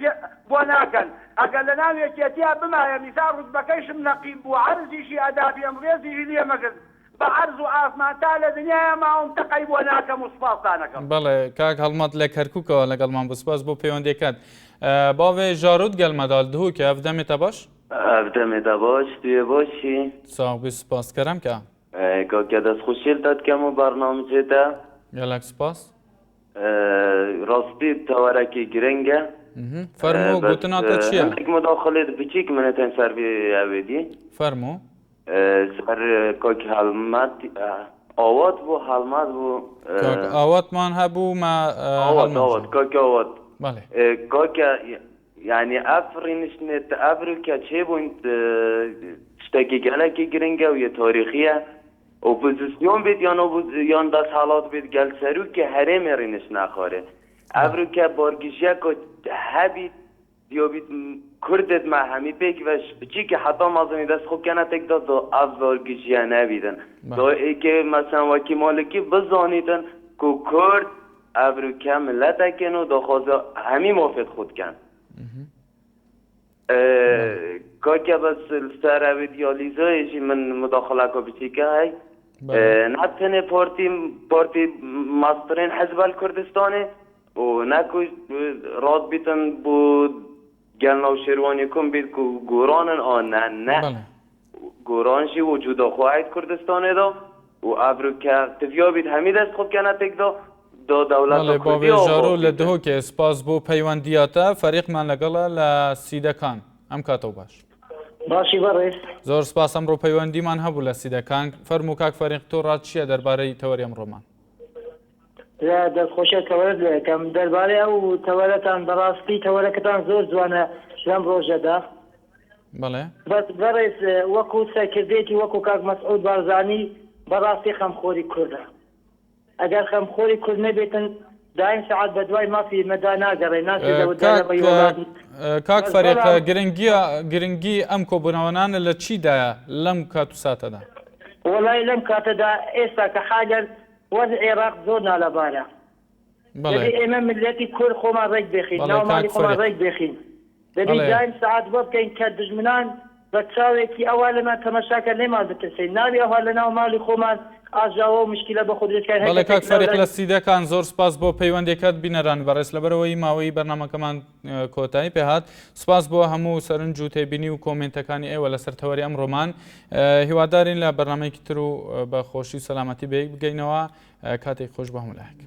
بۆ ناکەن ئەگەر لە ناو یەکێتیا بمایە میسا ڕوتبەکەیشم نەقیب بوو عەرزیشی ئەدابی ئەمڕێزیشی لێ مەگرت بە عەرز و ئاسمان تا لە دنیای ماوەم تەقەی بۆ ناکەم و سوپاسدانەکەم. بەڵێ کاک هەڵمەت لە کەرکووکەوە لەگەڵمان بسپاس بۆ پەیوەندیەکەت. باوێ ژارود گەلمەدال دهووکە ئەفدەمێتە باش؟ ئەفدەمێتە باش توێ باشی؟ ساڵ سپاسکەرم کە کاکە دەستخوشیلتە دکەم و بەرنامەجێتە گەلک سپاس. ڕاستی تەوارەکی گرنگە فەرموو گوتناتە چییە؟ مداخلێت بچیک منەتەن سەروی ئەوێدی فەرموو سەر کاکی هەڵمەت ئاوات بوو هەڵمەت بوو ئاواتمان هەبوو ئاوات کاکی ئاوات بەڵێ کاکە یعنی ئەفرینشنێت ئەفریکا چێ بووین شتێکی گەلێکی گرنگە و یە تاریخیە ئۆپۆزیسیۆن بێت یان دەسەڵات بێت گەلسەروکە هەرێمێ ڕینش ناخوارێ ئەفریکا بارگیژیەکە هەبیت دیۆبیت کوردت ما هەمی پێک بەش بچیکە حتا مازنی دەست خوکەنەتێکدا دۆ ئەف بارگیژیە نەبیدن دۆ ئێکێ مەسەن وەکی مالکی بزانیتن کو کورد ئەفریکا ملەتەکەن و دۆخوازە هەمی مۆفێت خودکەن کاکە بەس سەر دیالیزایشی من مداخلەکە بچیکە هەی نەتەنێ پارتی ماسترین حزب الکردستانê û neku rast bîtin bû gelnavşêrwanî kum bît ku goranin an ne goran jî wicûda xwe heyt Kurdistanê da û evrûke tiviya bît hemî dest xwekenetêk da بەڵێ باوێژارۆ لە دهۆکێ سپاس بۆ پەیوەندیاتە فەریقمان لەگەڵە لە سیدەکان ئەم کاتەوە باش باشی بەڕێز زۆر سپاس ئەمڕۆ پەیوەندیمان هەبوو لە سیدەکان فەرموو کاک فەریق تۆ ڕات چییە دەربارەی تەوەری ئەمڕۆمان دەستخۆشە تەوەرت لەکەم دەربارەی ئەو تەوەرەتان بەڕاستی تەوەرەکەتان زۆر جوانە لەم ڕۆژەدا بەڵێ بەڕێز وەکو سەرکردێتی وەکو کاک مەسعود بارزانی بەڕاستی خەمخۆری کوردە ئەگەر خەمخۆری کورد نەبێتن دایم سعات بە دوای مافی مەدا ناگەڕێ کاک فەریق گرنگی ئەم کۆبوونەوەانە لە چیدایە لەم کات و ساتەدا وەڵای لەم کاتەدا ئێستا کە حاگەر وەز عێراق زۆر نالەبارە دەبێ ئێمە ملەتی کورد خۆمان ڕێک بێخین ناوماڵی خۆمان ڕێک بێخین دەبێ دایم سعات بۆ بکەین کە دژمنان بە چاوێکی ئەوە لەمان تەمەشاکە لێمان بترسین ناوی ئەوها لە ناوماڵی خۆمان ئاژاوە و مشکلە بە خودێتکار بەڵێ کاک فەریق لە سیدەکان زۆر سپاس بۆ پەیوەندێکات بینەران بەڕێز لەبەرەوەی ماوەی بەرنامەکەمان کۆتایی پێهات سپاس بۆ هەموو سەرنج و تێبینی و کۆمنتەکانی ئێوە لەسەر تەوەری ئەمڕۆمان هیوادارین لە بەرنامەیەکی تر و بە خۆشی و سەلامەتی بەیەک بگەینەوە کاتێک خۆش بە هەموو لایەک